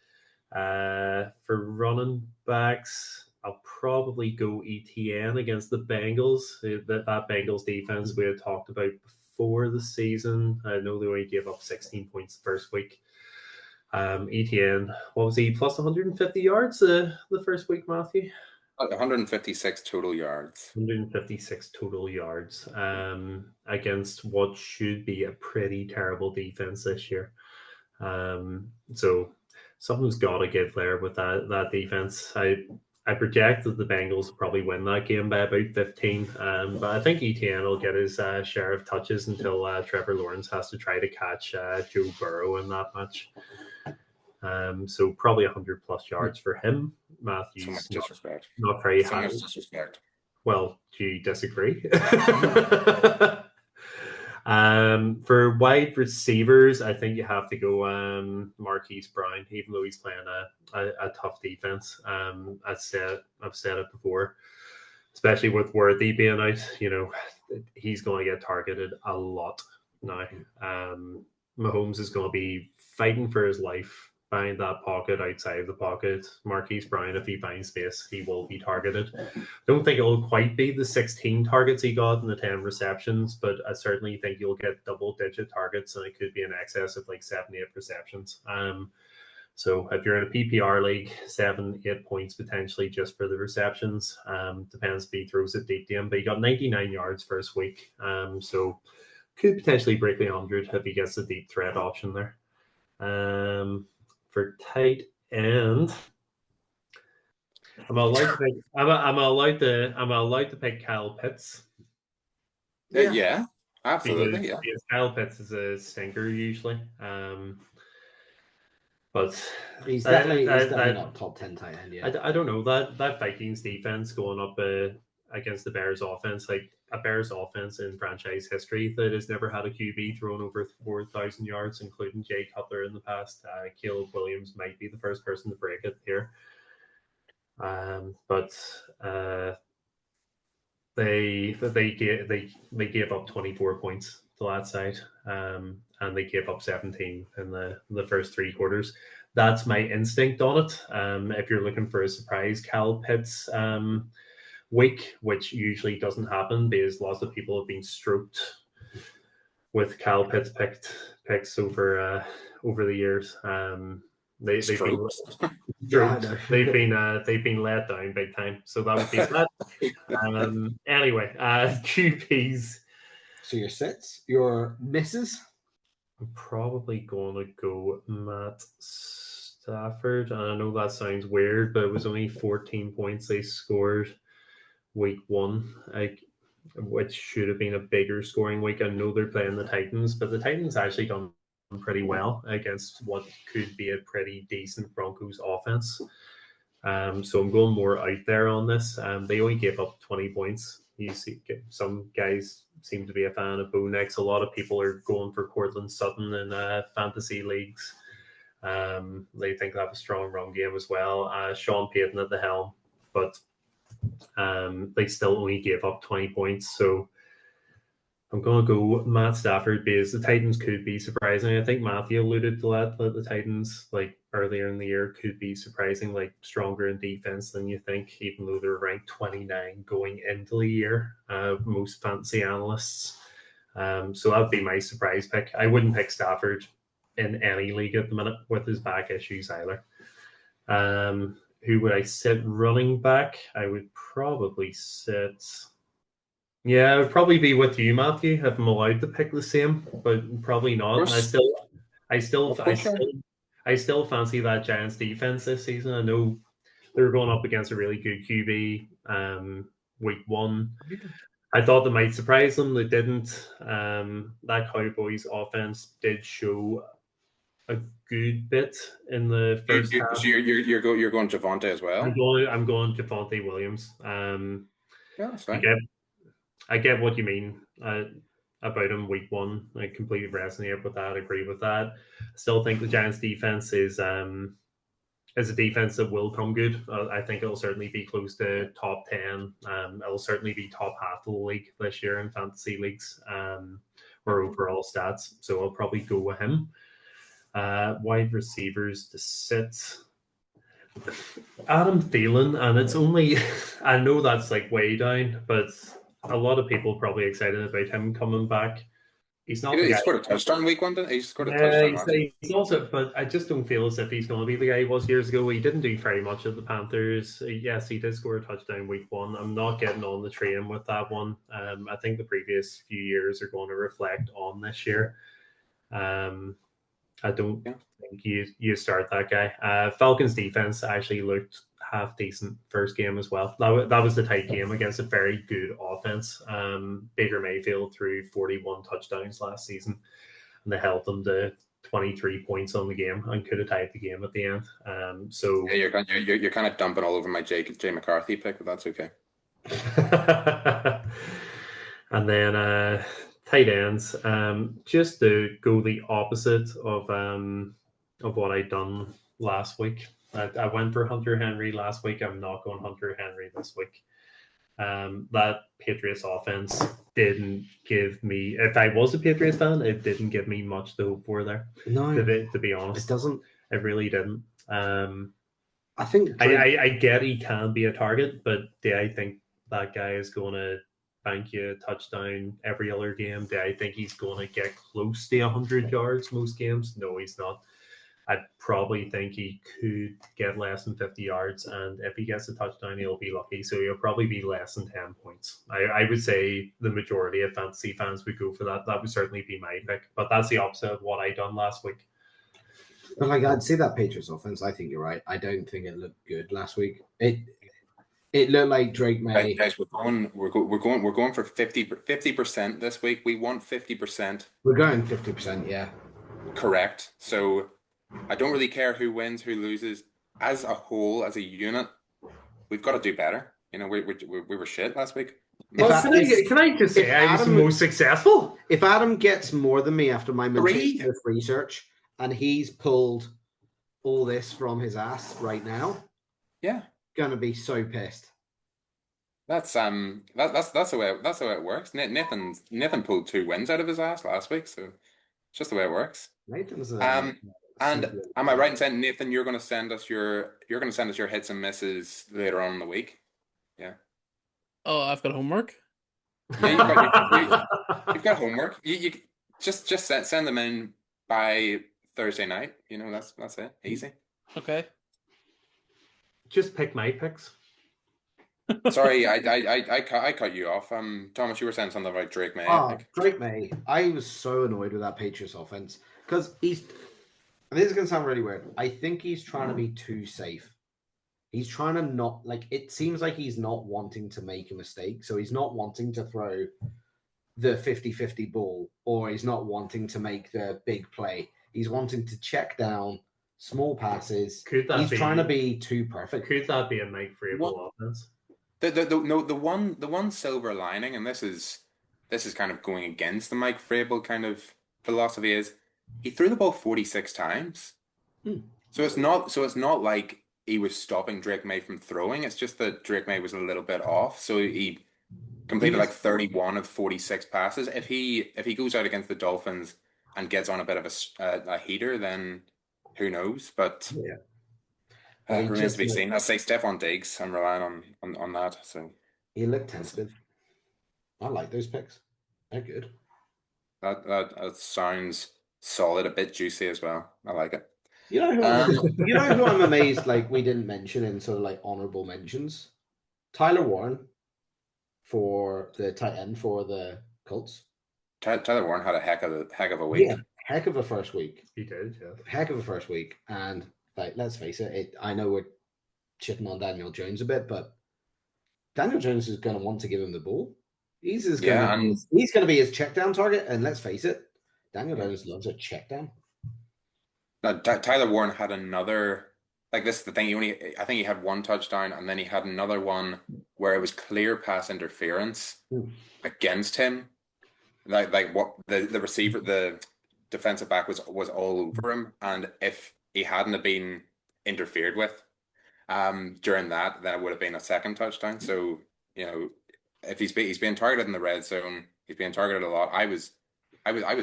For running backs, I'll probably go ETN against the Bengals. That Bengals defense we had talked about before the season. I know they only gave up 16 points the first week. ETN, what was he, plus 150 yards the first week, Matthew? 156 total yards. 156 total yards against what should be a pretty terrible defense this year. So something's got to give there with that defense. I project that the Bengals will probably win that game by about 15. But I think ETN will get his share of touches until Trevor Lawrence has to try to catch Joe Burrow in that match. So probably 100 plus yards for him. Matthew's so much disrespect. Not very so high. Much disrespect. Well, do you disagree? For wide receivers, I think you have to go Marquise Brown, even though he's playing a tough defense. I've said it before, especially with Worthy being out. He's going to get targeted a lot now. Mahomes is going to be fighting for his life behind that pocket, outside of the pocket. Marquise Brown, if he finds space, he will be targeted. Don't think it'll quite be the 16 targets he got in the 10 receptions, but I certainly think you'll get double-digit targets, and it could be in excess of like 7-8 receptions. So if you're in a PPR league, 7-8 points potentially just for the receptions. Depends if he throws it deep to him, but he got 99 yards first week. So could potentially break the 100 if he gets a deep threat option there. For tight end, I'm allowed to pick Kyle Pitts. Yeah, absolutely. Because Kyle Pitts is a stinker usually. But he's definitely not top 10 tight end yet. I don't know that Vikings defense going up against the Bears offense, like a Bears offense in franchise history that has never had a QB thrown over 4,000 yards, including Jay Cutler in the past. Caleb Williams might be the first person to break it here. But they gave up 24 points to that side, and they gave up 17 in the first 3 quarters. That's my instinct on it. If you're looking for a surprise Kyle Pitts week, which usually doesn't happen because lots of people have been stroked with Kyle Pitts picks over the years. They've been let down big time. So that would be that. Anyway, QBs. So your sits, your misses. I'm probably going to go Matt Stafford. And I know that sounds weird, but it was only 14 points they scored week one, which should have been a bigger scoring week. I know they're playing the Titans, but the Titans actually done pretty well against what could be a pretty decent Broncos offense. So I'm going more out there on this. They only gave up 20 points. You see, some guys seem to be a fan of Bo Nix. A lot of people are going for Cortland Sutton in fantasy leagues. They think they have a strong run game as well. Sean Payton at the helm, but they still only gave up 20 points. So I'm going to go Matt Stafford because the Titans could be surprising. I think Matthew alluded to that the Titans, like earlier in the year, could be surprising, like stronger in defense than you think, even though they're ranked 29 going into the year, most fantasy analysts. So that would be my surprise pick. I wouldn't pick Stafford in any league at the minute with his back issues either. Who would I sit running back? I would probably sit... Yeah, it would probably be with you, Matthew, if I'm allowed to pick the same, but probably not. I still fancy that Giants defense this season. I know they're going up against a really good QB week one. I thought they might surprise them. They didn't. That Cowboys offense did show a good bit in the first half. So you're going Javonte as well? I'm going Javonte Williams. Yeah, that's fine. I get what you mean about him week one. I completely resonate with that. Agree with that. I still think the Giants defense is a defense that will come good. I think it'll certainly be close to top 10. It'll certainly be top half of the league this year in fantasy leagues or overall stats. So I'll probably go with him. Wide receivers to sit. Adam Thielen, and it's only, I know that's like way down, but a lot of people probably excited about him coming back. He's not. He scored a touchdown week one, didn't he? He scored a touchdown. He's also, but I just don't feel as if he's going to be the guy he was years ago. He didn't do very much at the Panthers. Yes, he did score a touchdown week one. I'm not getting on the train with that one. I think the previous few years are going to reflect on this year. I don't think you start that guy. Falcons defense actually looked half decent first game as well. That was the tight game against a very good offense. Baker Mayfield threw 41 touchdowns last season, and they held them to 23 points on the game and could have tied the game at the end. So yeah, you're kind of dumping all over my Jay McCarthy pick, but that's okay. And then tight ends, just to go the opposite of what I'd done last week. I went for Hunter Henry last week. I'm not going Hunter Henry this week. That Patriots offense didn't give me, if I was a Patriots fan, it didn't give me much to hope for there. No, to be honest, it doesn't. It really didn't. I think I get he can be a target, but do I think that guy is going to bank you a touchdown every other game? Do I think he's going to get close to 100 yards most games? No, he's not. I probably think he could get less than 50 yards, and if he gets a touchdown, he'll be lucky. So he'll probably be less than 10 points. I would say the majority of fantasy fans would go for that. That would certainly be my pick, but that's the opposite of what I done last week. But like I'd say that Patriots offense, I think you're right. I don't think it looked good last week. It looked like Drake May. Guys, we're going for 50% this week. We want 50%. We're going 50%, yeah. Correct. So I don't really care who wins, who loses. As a whole, as a unit, we've got to do better. You know, we were shit last week. Well, can I just say I was the most successful? If Adam gets more than me after my meticulous research, and he's pulled all this from his ass right now, yeah, gonna be so pissed. That's the way it works. Nathan pulled 2 wins out of his ass last week, so it's just the way it works. Nathan's and am I right in saying, Nathan, you're going to send us your hits and misses later on in the week? Yeah. Oh, I've got homework. Yeah, you've got homework. You just send them in by Thursday night. You know, that's it. Easy. Okay. Just pick my picks. Sorry, I cut you off. Thomas, you were saying something about Drake May, I think. Drake May. I was so annoyed with that Patriots offense because and this is going to sound really weird. I think he's trying to be too safe. He's trying to not, like, it seems like he's not wanting to make a mistake. So he's not wanting to throw the 50-50 ball, or he's not wanting to make the big play. He's wanting to check down small passes. He's trying to be too perfect. Could that be a Mike Vrabel offense? The one silver lining, and this is kind of going against the Mike Vrabel kind of philosophy, is he threw the ball 46 times. So it's not like he was stopping Drake May from throwing. It's just that Drake May was a little bit off. So he completed like 31 of 46 passes. If he goes out against the Dolphins and gets on a bit of a heater, then who knows? But remains to be seen. I'll say Stephon Diggs. I'm relying on that. So he looked tentative. I like those picks. They're good. That sounds solid, a bit juicy as well. I like it. You know who I'm amazed like we didn't mention in sort of like honorable mentions? Tyler Warren for the tight end for the Colts. Tyler Warren had a heck of a week. Yeah, heck of a first week. He did, yeah. Heck of a first week. And like, let's face it, I know we're chipping on Daniel Jones a bit, but Daniel Jones is going to want to give him the ball. He's going to be his check down target. And let's face it, Daniel Jones loves a check down. No, Tyler Warren had another, like, this is the thing. I think he had one touchdown, and then he had another one where it was clear pass interference against him. Like what the receiver, the defensive back was all over him, and if he hadn't have been interfered with during that, then it would have been a second touchdown. So, if he's being targeted in the red zone, he's being targeted a lot. I was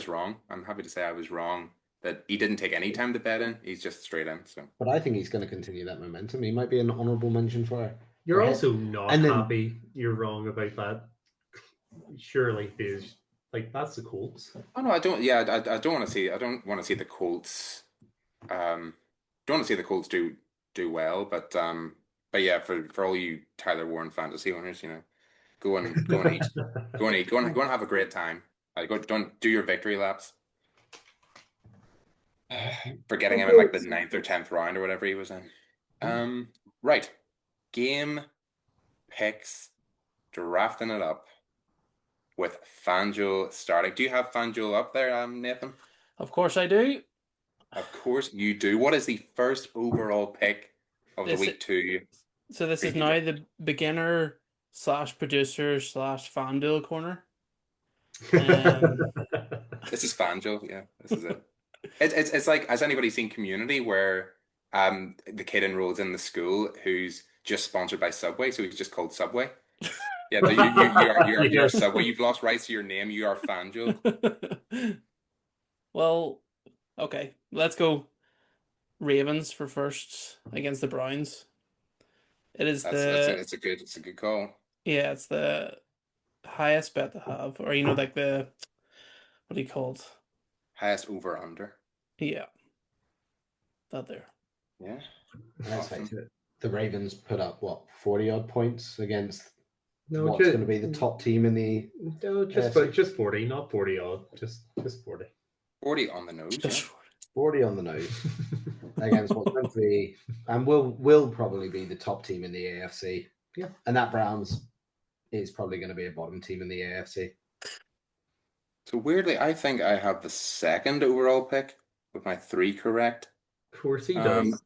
wrong. I'm happy to say I was wrong that he didn't take any time to bet in. He's just straight in. So, but I think he's going to continue that momentum. He might be an honorable mention for it. You're also not happy. You're wrong about that. Surely, because like that's the Colts. Oh no, I don't. Yeah, I don't want to see. I don't want to see the Colts. Don't want to see the Colts do well. But yeah, for all you Tyler Warren fantasy owners, go and eat, go and have a great time. Don't do your victory laps. Forgetting him in like the 9th or 10th round or whatever he was in. Right. Game picks, drafting it up with FanDuel starting. Do you have FanDuel up there, Nathan? Of course I do. Of course you do. What is the first overall pick of the week 2? So this is now the beginner / producer / FanDuel corner. This is FanDuel, yeah. This is it. It's like, has anybody seen Community where the kid enrolls in the school who's just sponsored by Subway, so he's just called Subway? Yeah, you're Subway. You've lost rights to your name. You are FanDuel. Well, okay. Let's go Ravens for first against the Browns. It's a good call. Yeah, it's the highest bet to have, or like the, what do you call it? Highest over under. Yeah. That there. Yeah. Let's face it. The Ravens put up 40-odd points against what's going to be the top team in the. No, just 40, not 40 odd. Just 40. 40 on the nose. Just 40 on the nose against what's meant to be, and will probably be the top team in the AFC. Yeah. And that Browns is probably going to be a bottom team in the AFC. So weirdly, I think I have the second overall pick with my 3 correct. Of course he does.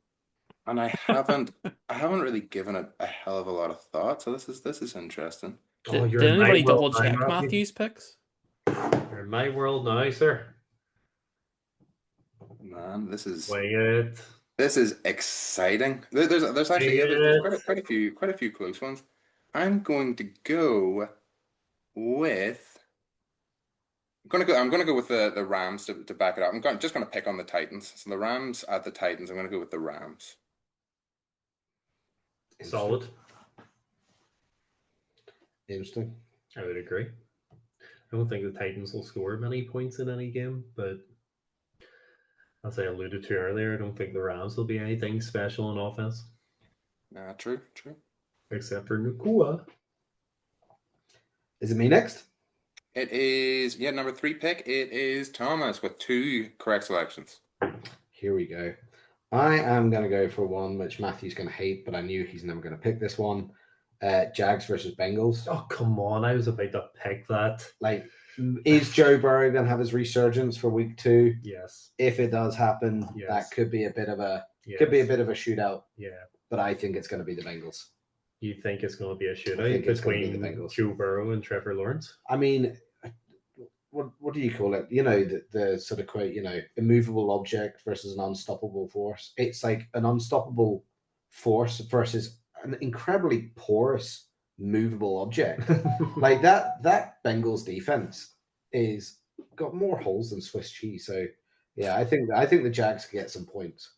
And I haven't really given it a hell of a lot of thought. So this is interesting. Did anybody double check Matthew's picks? You're in my world now, sir. Man, this is exciting. There's actually quite a few close ones. I'm going to go with. I'm gonna go with the Rams to back it up. I'm just gonna pick on the Titans. So the Rams at the Titans. I'm gonna go with the Rams. Solid. Interesting. I would agree. I don't think the Titans will score many points in any game, but as I alluded to earlier, I don't think the Rams will be anything special in offense. True. Except for Nakua. Is it me next? It is, yeah, number 3 pick. It is Thomas with 2 correct selections. Here we go. I am going to go for one which Matthew's going to hate, but I knew he's never going to pick this one. Jags versus Bengals. Oh, come on. I was about to pick that. Like, is Joe Burrow going to have his resurgence for week 2? Yes. If it does happen, Yes. that could be a bit of a Yes. shootout. Yeah. But I think it's going to be the Bengals. You think it's going to be a think shootout it's gonna be the between Bengals. Joe Burrow and Trevor Lawrence? I mean, what do you call it? You know, the sort of quote, immovable object versus an unstoppable force. It's like an unstoppable force versus an incredibly porous, movable object. Like that Bengals defense is got more holes than Swiss cheese. So yeah, I think the Jags can get some points,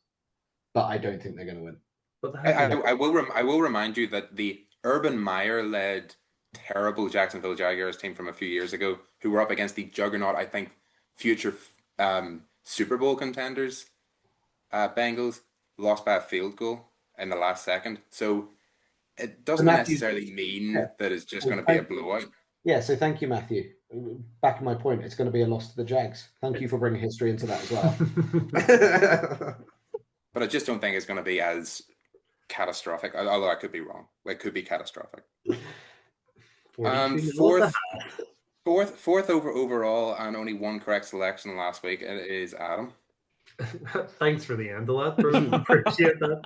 but I don't think they're going to win. But I will remind you that the Urban Meyer led terrible Jacksonville Jaguars team from a few years ago, who were up against the juggernaut, I think, future Super Bowl contenders, Bengals, lost by a field goal in the last second. So it doesn't necessarily mean that it's just going to be a blowout. Yeah, so thank you, Matthew. Back in my point, it's going to be a loss to the Jags. Thank you for bringing history into that as well. But I just don't think it's going to be as catastrophic, although I could be wrong. It could be catastrophic. Fourth overall, and only 1 correct selection last week. It is Adam. Thanks for the end of that, bro. Appreciate that.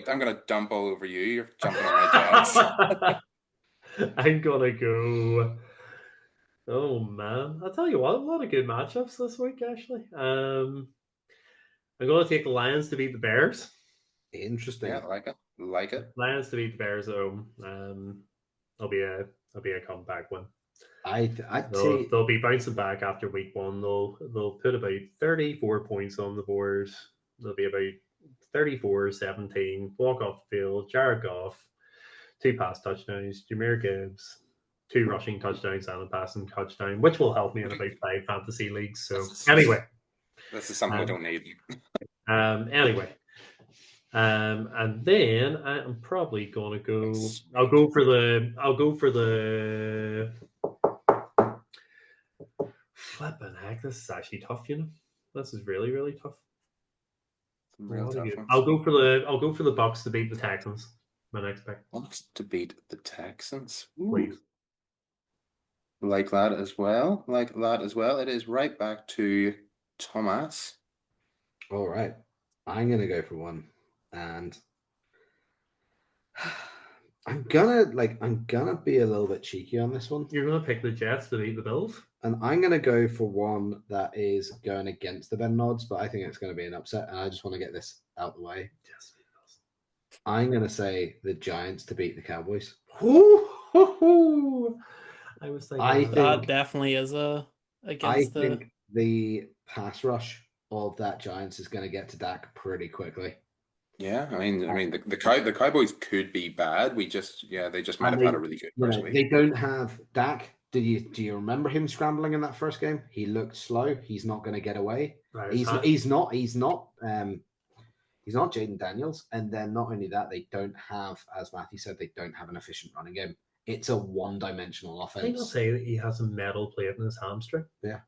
I'm gonna dump all over you. You're jumping on my jets. I'm gonna go. Oh man, I'll tell you what, a lot of good matchups this week actually. I'm gonna take the Lions to beat the Bears. Interesting. Yeah, like it. Lions to beat the Bears at home. It'll be a comeback win. They'll be bouncing back after week 1. They'll put about 34 points on the board. They'll be about 34-17. Walk off the field. Jared Goff, 2 pass touchdowns. Jahmyr Gibbs, 2 rushing touchdowns and a passing touchdown, which will help me in about 5 fantasy leagues. So anyway, this is something I don't need. Anyway. And then I'm probably gonna go. I'll go for the. Flipping heck! This is actually tough. This is really, really tough. Real tough ones. I'll go for the Bucks to beat the Texans. My next pick. Bucks to beat the Texans. Please. Like that as well. It is right back to Thomas. All right, I'm gonna go for one. And I'm gonna be a little bit cheeky on this one. You're gonna pick the Jets to beat the Bills, and I'm gonna go for one that is going against the Ben odds, but I think it's gonna be an upset, and I just want to get this out the way. Yes, I'm gonna say the Giants to beat the Cowboys. I was thinking that definitely is against I think the pass rush of that Giants is going to get to Dak pretty quickly. Yeah, I mean, the Cowboys could be bad. They just might have had a really good first week. They don't have Dak. Do you remember him scrambling in that first game? He looked slow. He's not going to get away. Right, He's not Jaden Daniels. And then not only that, they don't have, as Matthew said, they don't have an efficient running game. It's a one-dimensional offense. I think I'll say that he has a metal plate in his hamstring. Yeah,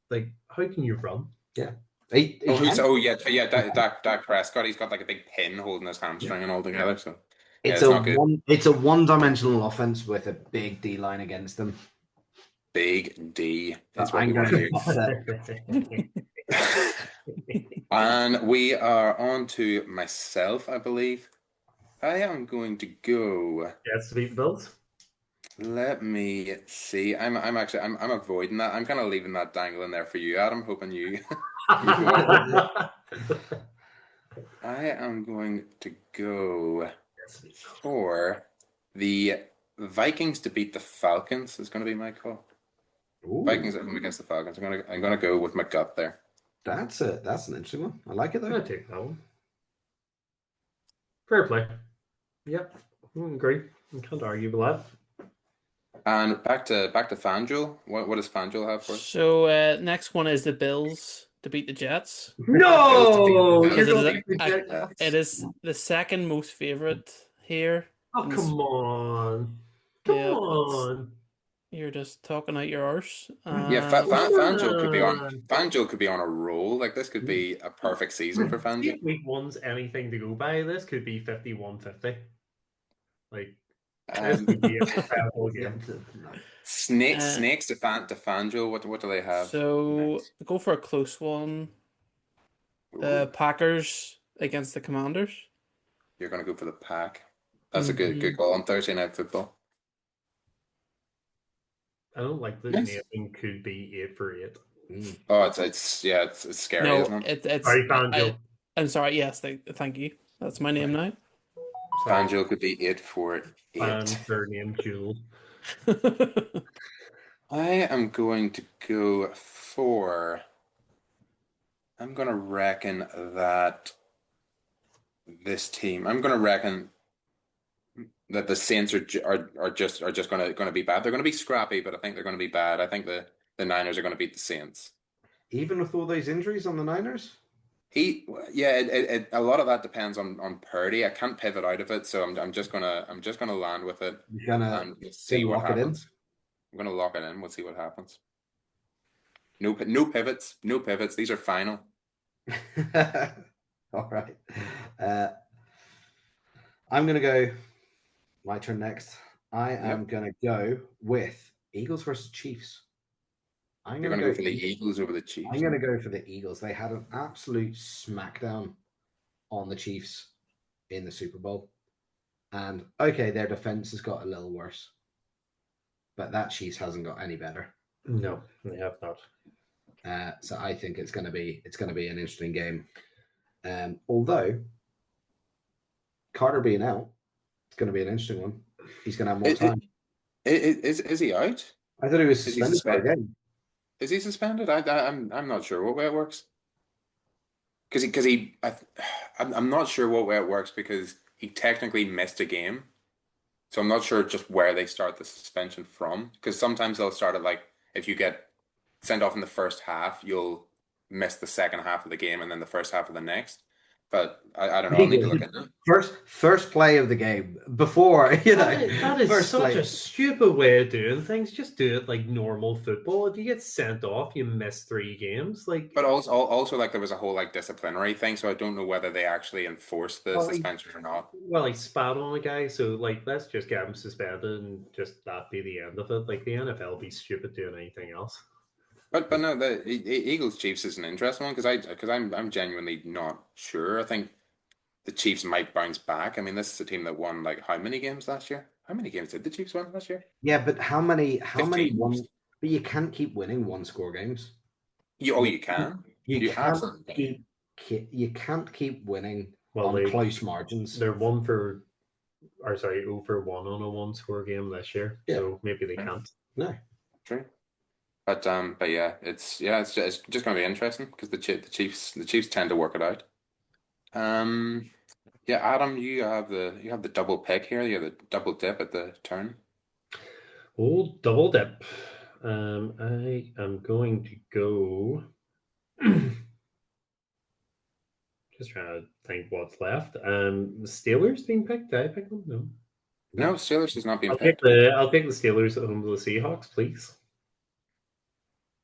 like how can you run? Yeah. Dak Prescott. He's got like a big pin holding his hamstring and all together. So it's a one-dimensional offense with a big D line against them. Big D. That's what I'm going to And we are on to myself, I believe. I am going to go. Yes, to beat the Bills. Let me see. I'm avoiding that. I'm kind of leaving that dangling there for you, Adam. Hoping you. I am going to go for the Vikings to beat the Falcons. Is going to be my call. Ooh. Vikings at home against the Falcons. I'm gonna go with my gut there. That's an interesting one. I like it though. I'll take that one. Fair play. Yep, agree. I can't argue with that. And back to FanDuel. What does FanDuel have for us? So next one is the Bills to beat the Jets. No, it is the second most favorite here. Oh, in the come on. Come Yeah, on. you're just talking out your arse. Yeah, Fangio could be on. Come Fangio could be on a roll. Like this could be a perfect season for See Fangio. if week one's anything to go by. This could be 51-50. Like, this Um, could be a incredible game. Uh, snakes to Fangio. What do they have? so go for a close one. Ooh, Packers against the Commanders. you're gonna go for the pack. That's a good Mhm. call on Thursday Night Football. I don't like the Yes. naming could be 8 for 8. Oh, it's scary, No, isn't it? it's Sorry, Fangio. I'm sorry. Yes, thank you. That's my name now. Sorry, Fangio could be 8-4-8. fans their name Jewel. I am going to go for. I'm gonna reckon that this team. I'm gonna reckon that the Saints are just gonna be bad. They're gonna be scrappy, but I think they're gonna be bad. I think the Niners are gonna beat the Saints. Even with all those injuries on the Niners? A lot of that depends on Purdy. I can't pivot out of it, so I'm just gonna land with it You're gonna and we'll see what lock it in? happens. I'm gonna lock it in. We'll see what happens. No pivots. No pivots. These are final. All right. I'm going to go. My turn next. I am going to go with Eagles versus Chiefs. I'm You're going gonna to go for the Eagles over the Chiefs. I'm going to go for the Eagles. They had an absolute smackdown on the Chiefs in the Super Bowl. And okay, their defense has got a little worse. But that Chiefs hasn't got any better. No, they have not. So I think it's going to be an interesting game. Although Carter being out, it's going to be an interesting one. He's going to have more time. Is he out? I thought he was Is he suspended for a suspended? game. Is he suspended? I'm not sure what way it works. I'm not sure what way it works because he technically missed a game. So I'm not sure just where they start the suspension from. Because sometimes they'll start it like if you get sent off in the first half, you'll miss the second half of the game and then the first half of the next. But I don't know. I'll need to look into it. First play of the game before That is first such play. a stupid way of doing things. Just do it like normal football. If you get sent off, you miss 3 games. Like, But also like there was a whole like disciplinary thing, so I don't know whether they actually enforced the Well, suspension or not. well, he spat on a guy, so like let's just get him suspended and just that be the end of it. Like the NFL be stupid doing anything else. But no, the Eagles Chiefs is an interesting one because I'm genuinely not sure. I think the Chiefs might bounce back. I mean, this is a team that won like how many games last year? How many games did the Chiefs win last year? Yeah, but how many 15. one? But you can't keep winning 1-score games. You can. You can't absolutely keep winning Well, on close margins. They're 0 for 1 on a 1-score game this year, so maybe they can't. No, true. But yeah, it's just going to be interesting because the Chiefs tend to work it out. Yeah, Adam, you have the double pick here. You have the double dip at the turn. Oh, double dip. I am going to go. Just trying to think what's left. Steelers being picked. Did I pick them? No, Steelers has not been I'll picked. I'll take the Steelers at home to the Seahawks, please.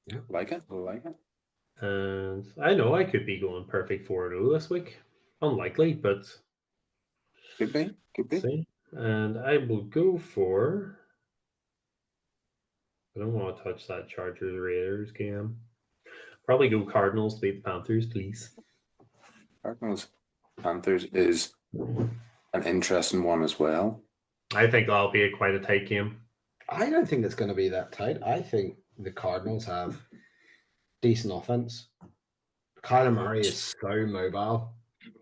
Yeah, like it. And I know I could be going perfect 4-0 this week. Unlikely, but Could be. see. And I will go for. I don't want to touch that Chargers Raiders game. Probably go Cardinals to beat the Panthers, please. Cardinals Panthers is an interesting one as well. I think that'll be quite a tight game. I don't think it's going to be that tight. I think the Cardinals have decent offense. Kyler Murray is so mobile,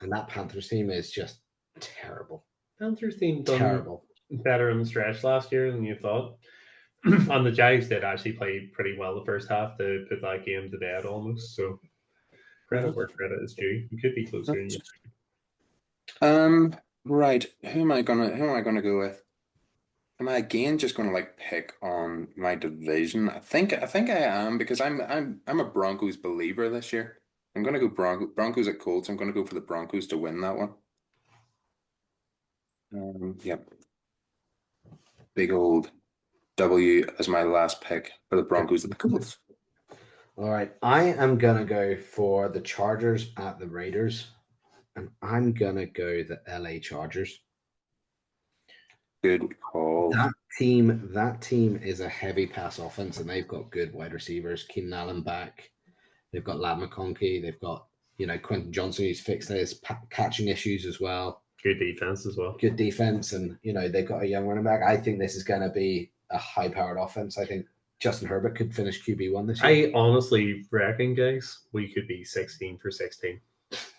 and that Panthers team is just terrible. Panthers team done Terrible. better in the stretch last year than you thought. And the Jags did actually play pretty well the first half to put that game to bed almost. So credit where credit is due. You could be closer than you. Right. Who am I gonna go with? Am I again just gonna like pick on my division? I think I am because I'm a Broncos believer this year. I'm gonna go Broncos at Colts. I'm gonna go for the Broncos to win that one. Yep. Big old W as my last pick for the Broncos and the Colts. All right, I am gonna go for the Chargers at the Raiders, and I'm gonna go the LA Chargers. Good call. That team is a heavy pass offense, and they've got good wide receivers. Keenan Allen back. They've got Lad McConkey. They've got Quentin Johnson, who's fixed his catching issues as well. Good defense as well. Good defense, and they've got a young running back. I think this is going to be a high-powered offense. I think Justin Herbert could finish QB1 this year. I honestly reckon, guys, we could be 16 for 16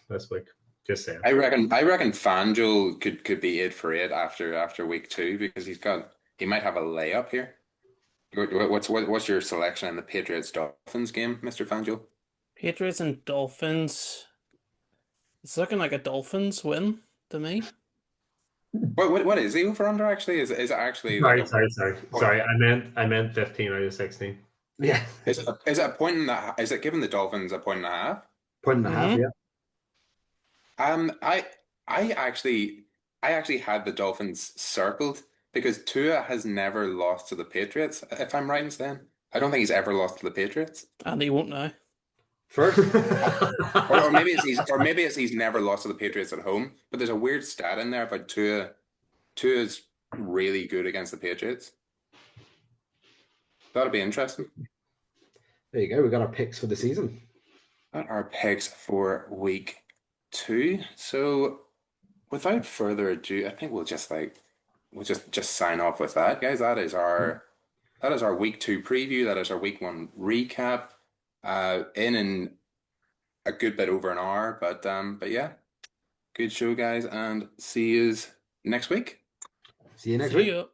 this week. Just saying. I reckon FanDuel could be 8 for 8 after week 2 because he might have a layup here. What's your selection in the Patriots Dolphins game, Mr. FanDuel? Patriots and Dolphins. It's looking like a Dolphins win to me. What is the over under actually? Is it actually Sorry. I meant 15 out of 16. Yeah. Is it a point and a half? Is it giving the Dolphins a point and a half? Point and a half, yeah. I actually had the Dolphins circled because Tua has never lost to the Patriots, if I'm right in saying. I don't think he's ever lost to the Patriots. And he won't now. First, or maybe it's he's never lost to the Patriots at home. But there's a weird stat in there about Tua. Tua's really good against the Patriots. That'll be interesting. There you go. We got our picks for the season. Got our picks for week 2. So without further ado, I think we'll just sign off with that, guys. That is our week 2 preview. That is our week 1 recap. In a good bit over an hour, but yeah, good show, guys, and see you next week. See you next week. Ya.